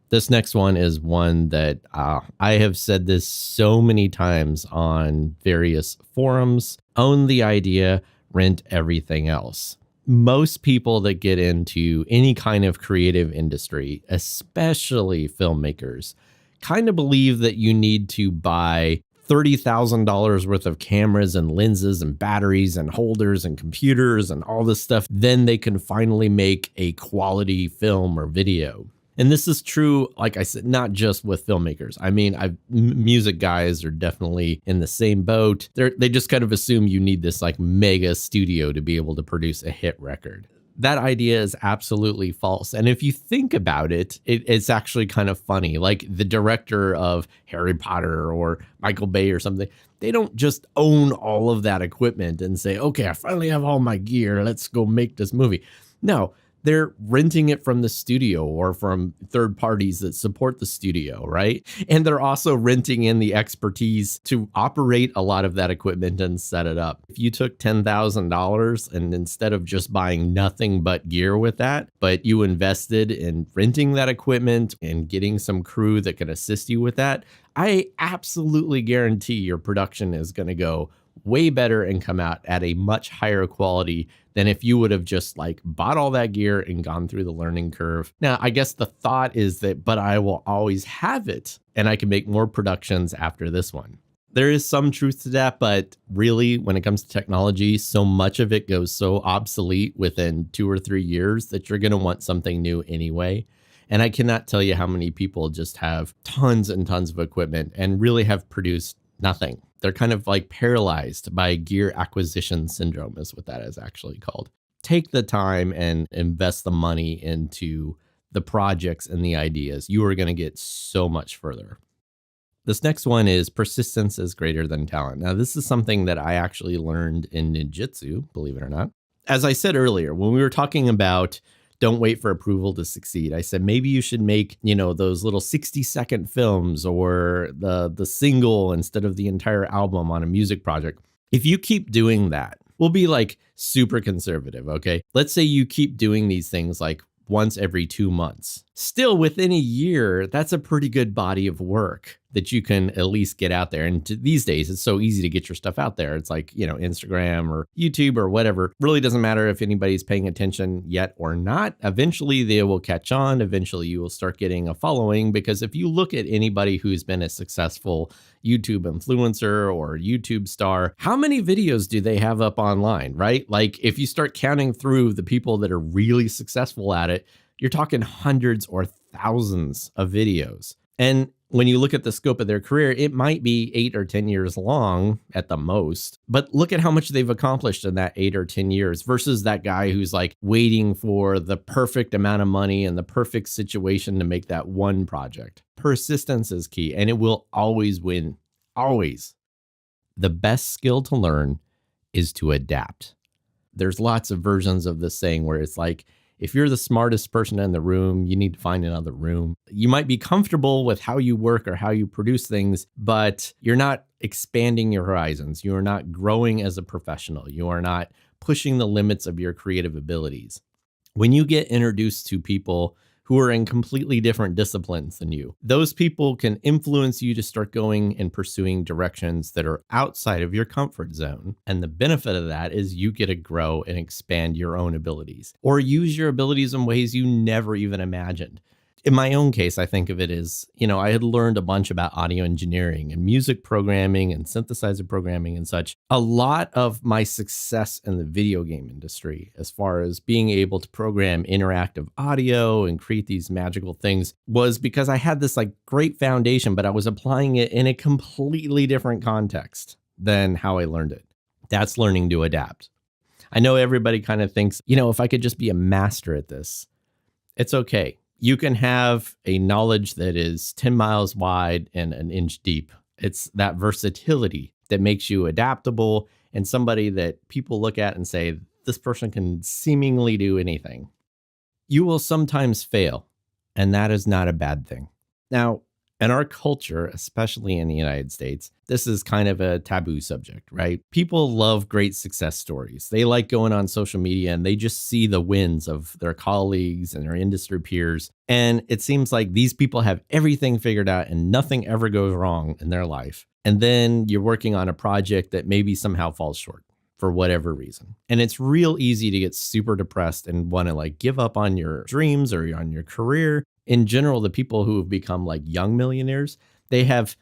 This next one is one that I have said this so many times on various forums. Own the idea, rent everything else. Most people that get into any kind of creative industry, especially filmmakers, kind of believe that you need to buy $30,000 worth of cameras and lenses and batteries and holders and computers and all this stuff. Then they can finally make a quality film or video. And this is true, like I said, not just with filmmakers. I mean, music guys are definitely in the same boat. They just kind of assume you need this like mega studio to be able to produce a hit record. That idea is absolutely false. And if you think about it, it's actually kind of funny. Like the director of Harry Potter or Michael Bay or something, they don't just own all of that equipment and say, okay, I finally have all my gear. Let's go make this movie. No, they're renting it from the studio or from third parties that support the studio, right? And they're also renting in the expertise to operate a lot of that equipment and set it up. If you took $10,000 and instead of just buying nothing but gear with that, but you invested in renting that equipment and getting some crew that can assist you with that, I absolutely guarantee your production is going to go way better and come out at a much higher quality than if you would have just like bought all that gear and gone through the learning curve. Now, I guess the thought is that, but I will always have it and I can make more productions after this one. There is some truth to that, but really when it comes to technology, so much of it goes so obsolete within 2 or 3 years that you're going to want something new anyway. And I cannot tell you how many people just have tons and tons of equipment and really have produced nothing. They're kind of like paralyzed by gear acquisition syndrome is what that is actually called. Take the time and invest the money into the projects and the ideas. You are going to get so much further. This next one is persistence is greater than talent. Now, this is something that I actually learned in ninjutsu, believe it or not. As I said earlier, when we were talking about don't wait for approval to succeed. I said, maybe you should make, those little 60-second films or the single instead of the entire album on a music project. If you keep doing that, we'll be like super conservative, okay? Let's say you keep doing these things like once every 2 months. Still, within a year, that's a pretty good body of work that you can at least get out there. And these days, it's so easy to get your stuff out there. It's like, Instagram or YouTube or whatever. Really doesn't matter if anybody's paying attention yet or not. Eventually, they will catch on. Eventually, you will start getting a following, because if you look at anybody who's been a successful YouTube influencer or YouTube star, how many videos do they have up online, right? Like if you start counting through the people that are really successful at it, you're talking hundreds or thousands of videos. And when you look at the scope of their career, it might be 8 or 10 years long at the most. But look at how much they've accomplished in that 8 or 10 years versus that guy who's like waiting for the perfect amount of money and the perfect situation to make that one project. Persistence is key, and it will always win. Always. The best skill to learn is to adapt. There's lots of versions of this saying where it's like, if you're the smartest person in the room, you need to find another room. You might be comfortable with how you work or how you produce things, but you're not expanding your horizons. You are not growing as a professional. You are not pushing the limits of your creative abilities. When you get introduced to people who are in completely different disciplines than you, those people can influence you to start going and pursuing directions that are outside of your comfort zone. And the benefit of that is you get to grow and expand your own abilities or use your abilities in ways you never even imagined. In my own case, I think of it as, I had learned a bunch about audio engineering and music programming and synthesizer programming and such. A lot of my success in the video game industry, as far as being able to program interactive audio and create these magical things, was because I had this like great foundation, but I was applying it in a completely different context than how I learned it. That's learning to adapt. I know everybody kind of thinks, if I could just be a master at this, it's okay. You can have a knowledge that is 10 miles wide and an inch deep. It's that versatility that makes you adaptable and somebody that people look at and say, this person can seemingly do anything. You will sometimes fail, and that is not a bad thing. Now, in our culture, especially in the United States, this is kind of a taboo subject, right? People love great success stories. They like going on social media and they just see the wins of their colleagues and their industry peers. And it seems like these people have everything figured out and nothing ever goes wrong in their life. And then you're working on a project that maybe somehow falls short for whatever reason. And it's real easy to get super depressed and want to like give up on your dreams or on your career. In general, the people who have become like young millionaires, they have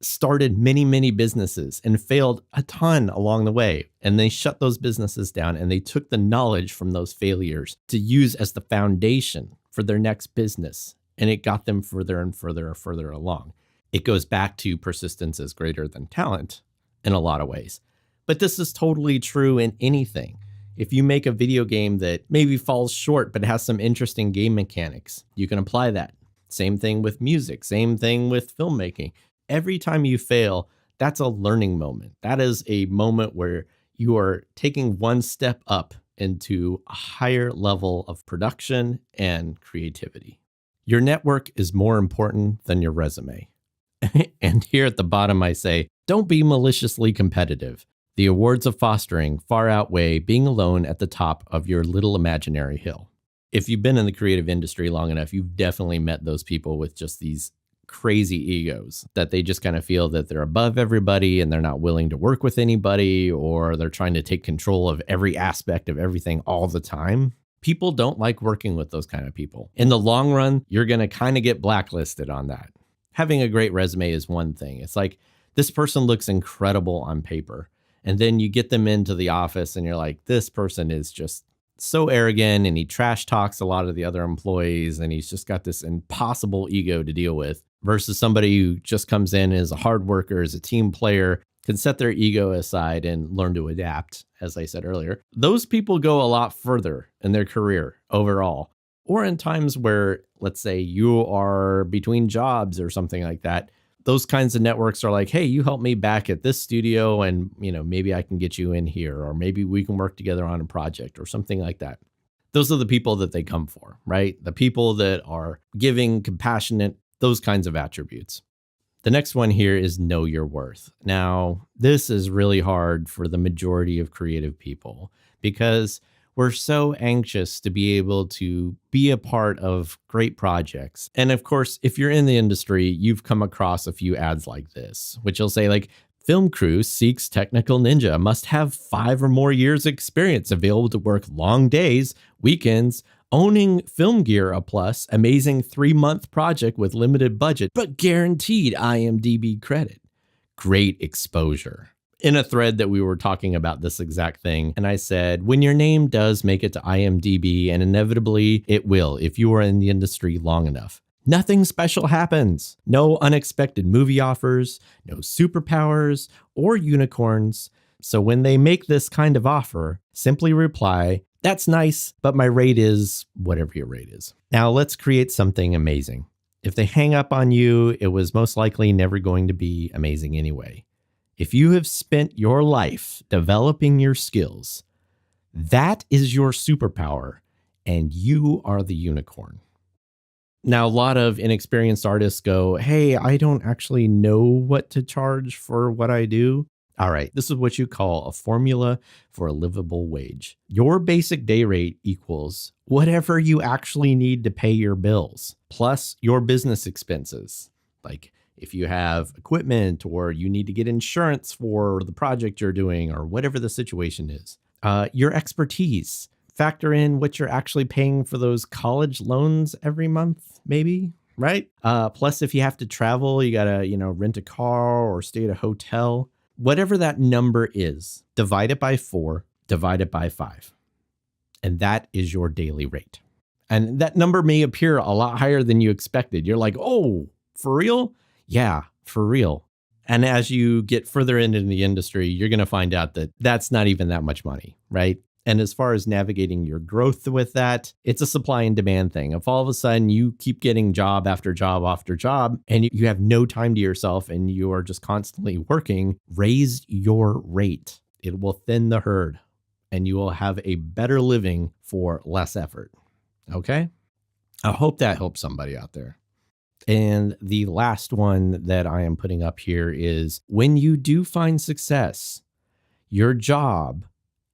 started many, many businesses and failed a ton along the way. And they shut those businesses down and they took the knowledge from those failures to use as the foundation for their next business. And it got them further and further along. It goes back to persistence is greater than talent in a lot of ways. But this is totally true in anything. If you make a video game that maybe falls short but has some interesting game mechanics, you can apply that. Same thing with music, same thing with filmmaking. Every time you fail, that's a learning moment. That is a moment where you are taking one step up into a higher level of production and creativity. Your network is more important than your resume. And here at the bottom, I say, don't be maliciously competitive. The awards of fostering far outweigh being alone at the top of your little imaginary hill. If you've been in the creative industry long enough, you've definitely met those people with just these crazy egos that they just kind of feel that they're above everybody and they're not willing to work with anybody, or they're trying to take control of every aspect of everything all the time. People don't like working with those kind of people. In the long run, you're going to kind of get blacklisted on that. Having a great resume is one thing. It's like, this person looks incredible on paper. And then you get them into the office and you're like, this person is just so arrogant and he trash talks a lot of the other employees and he's just got this impossible ego to deal with, versus somebody who just comes in as a hard worker, as a team player, can set their ego aside and learn to adapt, as I said earlier. Those people go a lot further in their career overall. Or in times where, let's say, you are between jobs or something like that, those kinds of networks are like, hey, you help me back at this studio and, maybe I can get you in here, or maybe we can work together on a project or something like that. Those are the people that they come for, right? The people that are giving, compassionate, those kinds of attributes. The next one here is know your worth. Now, this is really hard for the majority of creative people because we're so anxious to be able to be a part of great projects. And of course, if you're in the industry, you've come across a few ads like this, which will say like, film crew seeks technical ninja, must have 5 or more years experience, available to work long days, weekends, owning film gear a plus, amazing 3-month project with limited budget, but guaranteed IMDb credit. Great exposure. In a thread that we were talking about this exact thing, and I said, when your name does make it to IMDb, and inevitably it will if you are in the industry long enough, nothing special happens. No unexpected movie offers, no superpowers or unicorns. So when they make this kind of offer, simply reply, that's nice, but my rate is whatever your rate is. Now let's create something amazing. If they hang up on you, it was most likely never going to be amazing anyway. If you have spent your life developing your skills, that is your superpower, and you are the unicorn. Now, a lot of inexperienced artists go, hey, I don't actually know what to charge for what I do. All right, this is what you call a formula for a livable wage. Your basic day rate equals whatever you actually need to pay your bills, plus your business expenses. Like if you have equipment or you need to get insurance for the project you're doing or whatever the situation is. Your expertise. Factor in what you're actually paying for those college loans every month, maybe, right? Plus, if you have to travel, you gotta, rent a car or stay at a hotel. Whatever that number is, divide it by 4, divide it by 5. And that is your daily rate. And that number may appear a lot higher than you expected. You're like, oh, for real? Yeah, for real. And as you get further into the industry, you're going to find out that that's not even that much money, right? And as far as navigating your growth with that, it's a supply and demand thing. If all of a sudden you keep getting job after job after job and you have no time to yourself and you are just constantly working, raise your rate. It will thin the herd and you will have a better living for less effort. Okay? I hope that helps somebody out there. And the last one that I am putting up here is when you do find success, your job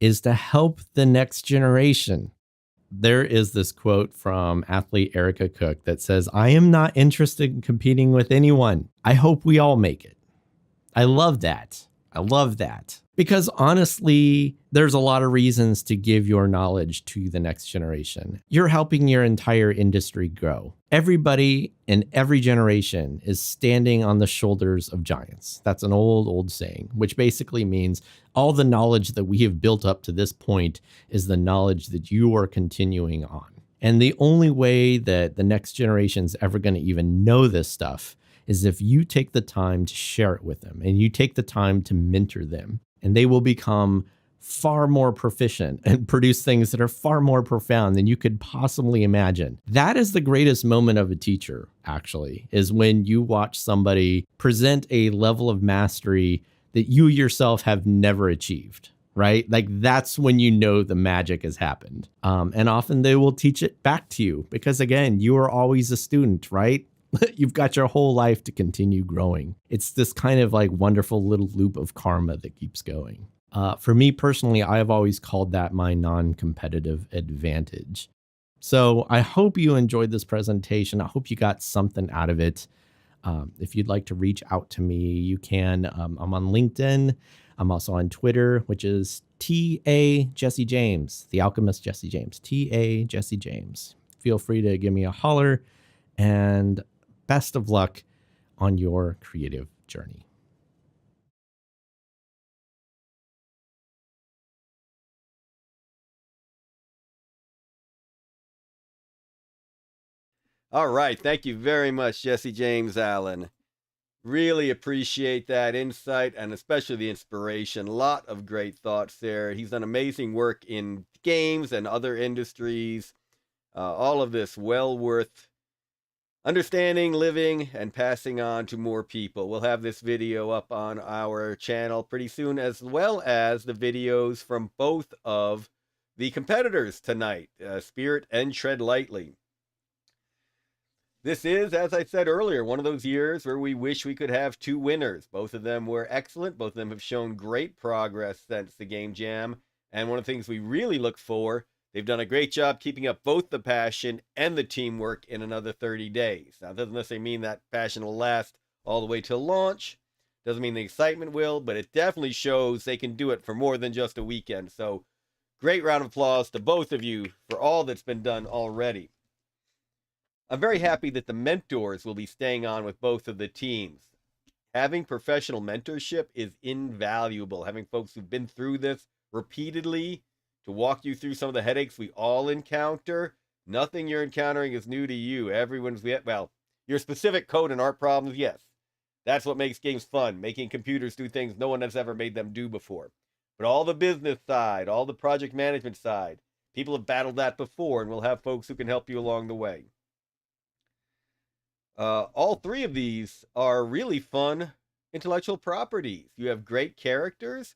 is to help the next generation. There is this quote from athlete Erica Cook that says, I am not interested in competing with anyone. I hope we all make it. I love that. I love that. Because honestly, there's a lot of reasons to give your knowledge to the next generation. You're helping your entire industry grow. Everybody in every generation is standing on the shoulders of giants. That's an old saying, which basically means all the knowledge that we have built up to this point is the knowledge that you are continuing on. And the only way that the next generation is ever going to even know this stuff is if you take the time to share it with them and you take the time to mentor them. And they will become far more proficient and produce things that are far more profound than you could possibly imagine. That is the greatest moment of a teacher, actually, is when you watch somebody present a level of mastery that you yourself have never achieved, right? Like that's when you know the magic has happened. And often they will teach it back to you because, again, you are always a student, right? You've got your whole life to continue growing. It's this kind of like wonderful little loop of karma that keeps going. For me personally, I have always called that my non-competitive advantage. So I hope you enjoyed this presentation. I hope you got something out of it. If you'd like to reach out to me, you can. I'm on LinkedIn. I'm also on Twitter, which is TA Jesse James, the alchemist Jesse James, TA Jesse James. Feel free to give me a holler and best of luck on your creative journey. All right. Thank you very much, Jesse James Allen. Really appreciate that insight and especially the inspiration. A lot of great thoughts there. He's done amazing work in games and other industries. All of this well worth understanding, living, and passing on to more people. We'll have this video up on our channel pretty soon, as well as the videos from both of the competitors tonight, Spirit and Tread Lightly. This is, as I said earlier, one of those years where we wish we could have two winners. Both of them were excellent. Both of them have shown great progress since the Game Jam. And one of the things we really look for, they've done a great job keeping up both the passion and the teamwork in another 30 days. Now, it doesn't necessarily mean that passion will last all the way till launch. Doesn't mean the excitement will, but it definitely shows they can do it for more than just a weekend. So, great round of applause to both of you for all that's been done already. I'm very happy that the mentors will be staying on with both of the teams. Having professional mentorship is invaluable. Having folks who've been through this repeatedly to walk you through some of the headaches we all encounter. Nothing you're encountering is new to you. Well, your specific code and art problems, yes. That's what makes games fun, making computers do things no one has ever made them do before. But all the business side, all the project management side, people have battled that before, and we'll have folks who can help you along the way. All three of these are really fun intellectual properties. You have great characters.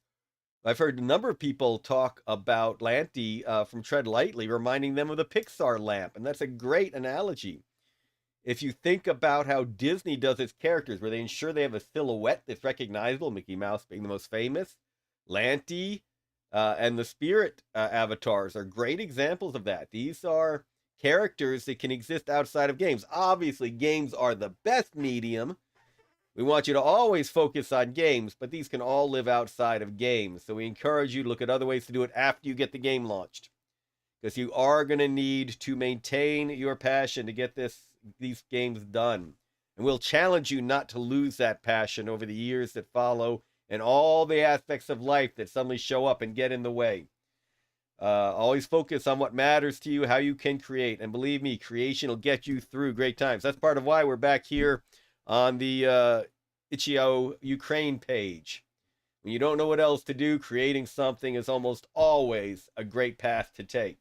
I've heard a number of people talk about Lanty from Tread Lightly, reminding them of the Pixar lamp, and that's a great analogy. If you think about how Disney does its characters, where they ensure they have a silhouette that's recognizable, Mickey Mouse being the most famous, Lanty and the Spirit avatars are great examples of that. These are characters that can exist outside of games. Obviously, games are the best medium. We want you to always focus on games, but these can all live outside of games. So we encourage you to look at other ways to do it after you get the game launched, because you are going to need to maintain your passion to get these games done. And we'll challenge you not to lose that passion over the years that follow and all the aspects of life that suddenly show up and get in the way. Always focus on what matters to you, how you can create. And believe me, creation will get you through great times. That's part of why we're back here on the Itch.io Ukraine page. When you don't know what else to do, creating something is almost always a great path to take.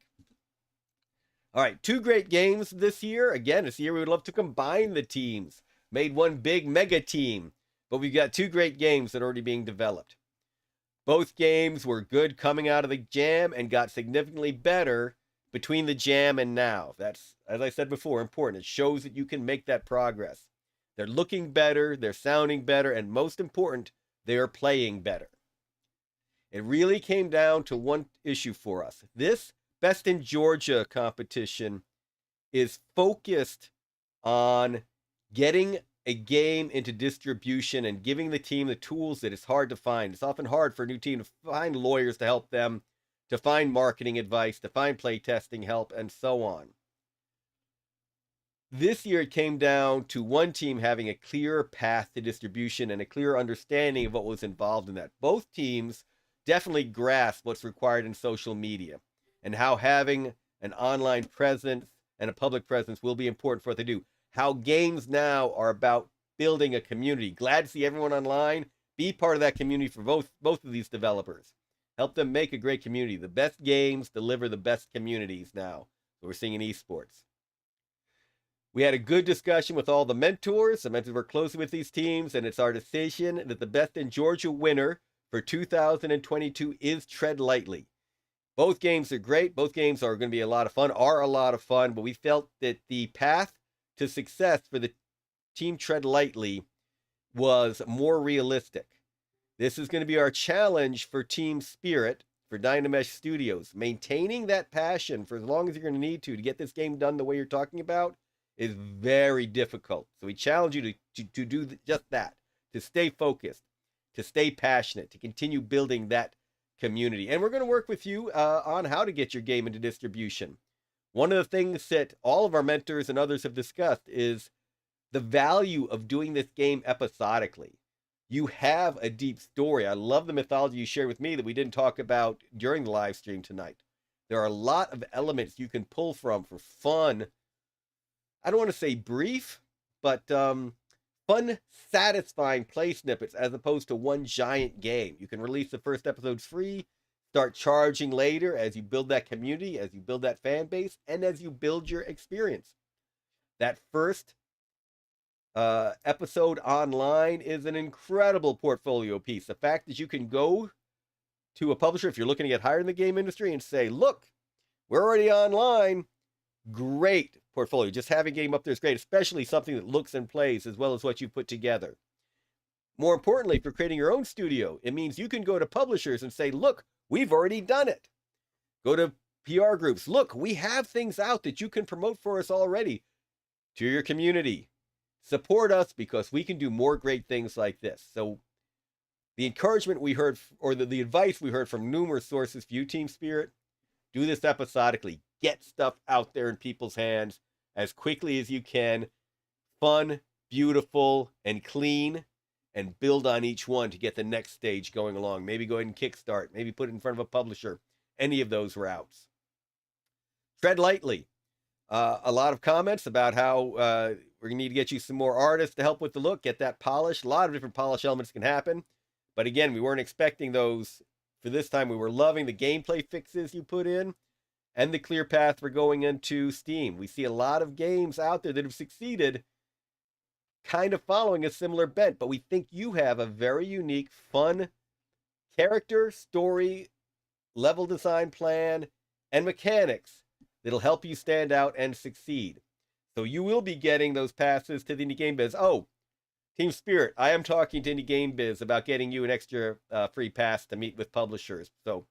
All right, two great games this year. Again, this year we would love to combine the teams. Made one big mega team. But we've got two great games that are already being developed. Both games were good coming out of the jam and got significantly better between the jam and now. That's, as I said before, important. It shows that you can make that progress. They're looking better, they're sounding better, and most important, they are playing better. It really came down to one issue for us. This Best in Georgia competition is focused on getting a game into distribution and giving the team the tools that it's hard to find. It's often hard for a new team to find lawyers to help them, to find marketing advice, to find playtesting help, and so on. This year it came down to one team having a clear path to distribution and a clear understanding of what was involved in that. Both teams definitely grasp what's required in social media and how having an online presence and a public presence will be important for what they do. How games now are about building a community. Glad to see everyone online. Be part of that community for both of these developers. Help them make a great community. The best games deliver the best communities now. So we're seeing in esports. We had a good discussion with all the mentors. The mentors work closely with these teams, and it's our decision that the Best in Georgia winner for 2022 is Tread Lightly. Both games are great. Both games are going to be a lot of fun, but we felt that the path to success for the team Tread Lightly was more realistic. This is going to be our challenge for Team Spirit, for Dynamesh Studios. Maintaining that passion for as long as you're going to need to get this game done the way you're talking about is very difficult. So we challenge you to do just that, to stay focused, to stay passionate, to continue building that community. And we're going to work with you on how to get your game into distribution. One of the things that all of our mentors and others have discussed is the value of doing this game episodically. You have a deep story. I love the mythology you shared with me that we didn't talk about during the live stream tonight. There are a lot of elements you can pull from for fun. I don't want to say brief, but fun, satisfying play snippets as opposed to one giant game. You can release the first episode free, start charging later as you build that community, as you build that fan base, and as you build your experience. That first episode online is an incredible portfolio piece. The fact that you can go to a publisher if you're looking to get hired in the game industry and say, look, we're already online. Great portfolio. Just having a game up there is great, especially something that looks and plays as well as what you put together. More importantly, for creating your own studio, it means you can go to publishers and say, look, we've already done it. Go to PR groups. Look, we have things out that you can promote for us already to your community. Support us because we can do more great things like this. So the encouragement we heard, or the advice we heard from numerous sources for you, Team Spirit, do this episodically. Get stuff out there in people's hands as quickly as you can. Fun, beautiful, and clean. And build on each one to get the next stage going along. Maybe go ahead and kickstart. Maybe put it in front of a publisher. Any of those routes. Tread lightly. A lot of comments about how we're going to need to get you some more artists to help with the look. Get that polish. A lot of different polish elements can happen. But again, we weren't expecting those for this time. We were loving the gameplay fixes you put in. And the clear path for going into Steam. We see a lot of games out there that have succeeded kind of following a similar bent, but we think you have a very unique, fun character, story, level design plan, and mechanics that'll help you stand out and succeed. So you will be getting those passes to the Indie Game Biz. Oh, Team Spirit, I am talking to Indie Game Biz about getting you an extra free pass to meet with publishers. So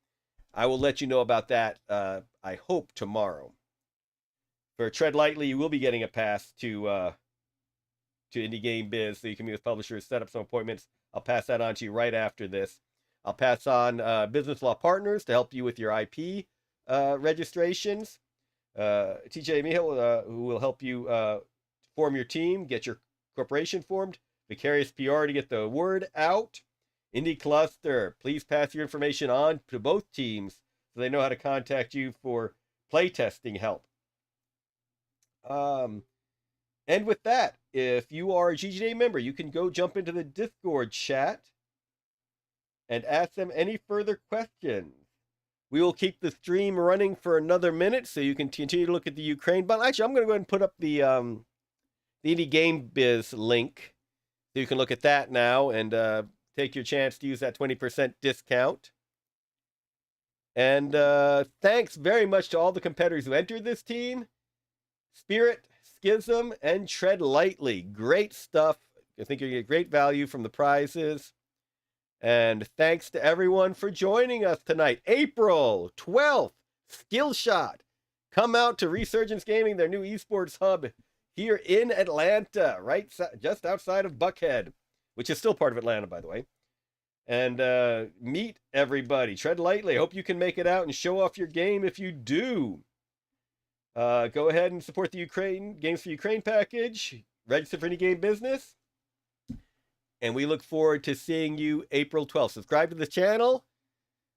I will let you know about that, I hope, tomorrow. For Tread Lightly, you will be getting a pass to Indie Game Biz, so you can meet with publishers, set up some appointments. I'll pass that on to you right after this. I'll pass on Business Law Partners to help you with your IP registrations. TJ Michal, who will help you form your team, get your corporation formed. Vicarious PR to get the word out. Indie Cluster, please pass your information on to both teams so they know how to contact you for playtesting help. And with that, if you are a GGDA member, you can go jump into the Discord chat and ask them any further questions. We will keep the stream running for another minute so you can continue to look at the Ukraine button. Actually, I'm going to go ahead and put up the Indie Game Biz link so you can look at that now and take your chance to use that 20% discount. And thanks very much to all the competitors who entered this team. Spirit, Schism, and Tread Lightly. Great stuff. I think you're going to get great value from the prizes. And thanks to everyone for joining us tonight. April 12th, Skillshot. Come out to Resurgence Gaming, their new esports hub here in Atlanta, right just outside of Buckhead, which is still part of Atlanta, by the way. And meet everybody. Tread lightly. I hope you can make it out and show off your game if you do. Go ahead and support the Ukraine Games for Ukraine package. Register for Any Game Business. And we look forward to seeing you April 12th. Subscribe to the channel.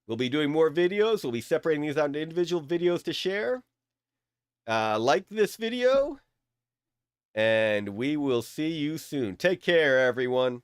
We'll be doing more videos. We'll be separating these out into individual videos to share. Like this video. And we will see you soon. Take care, everyone.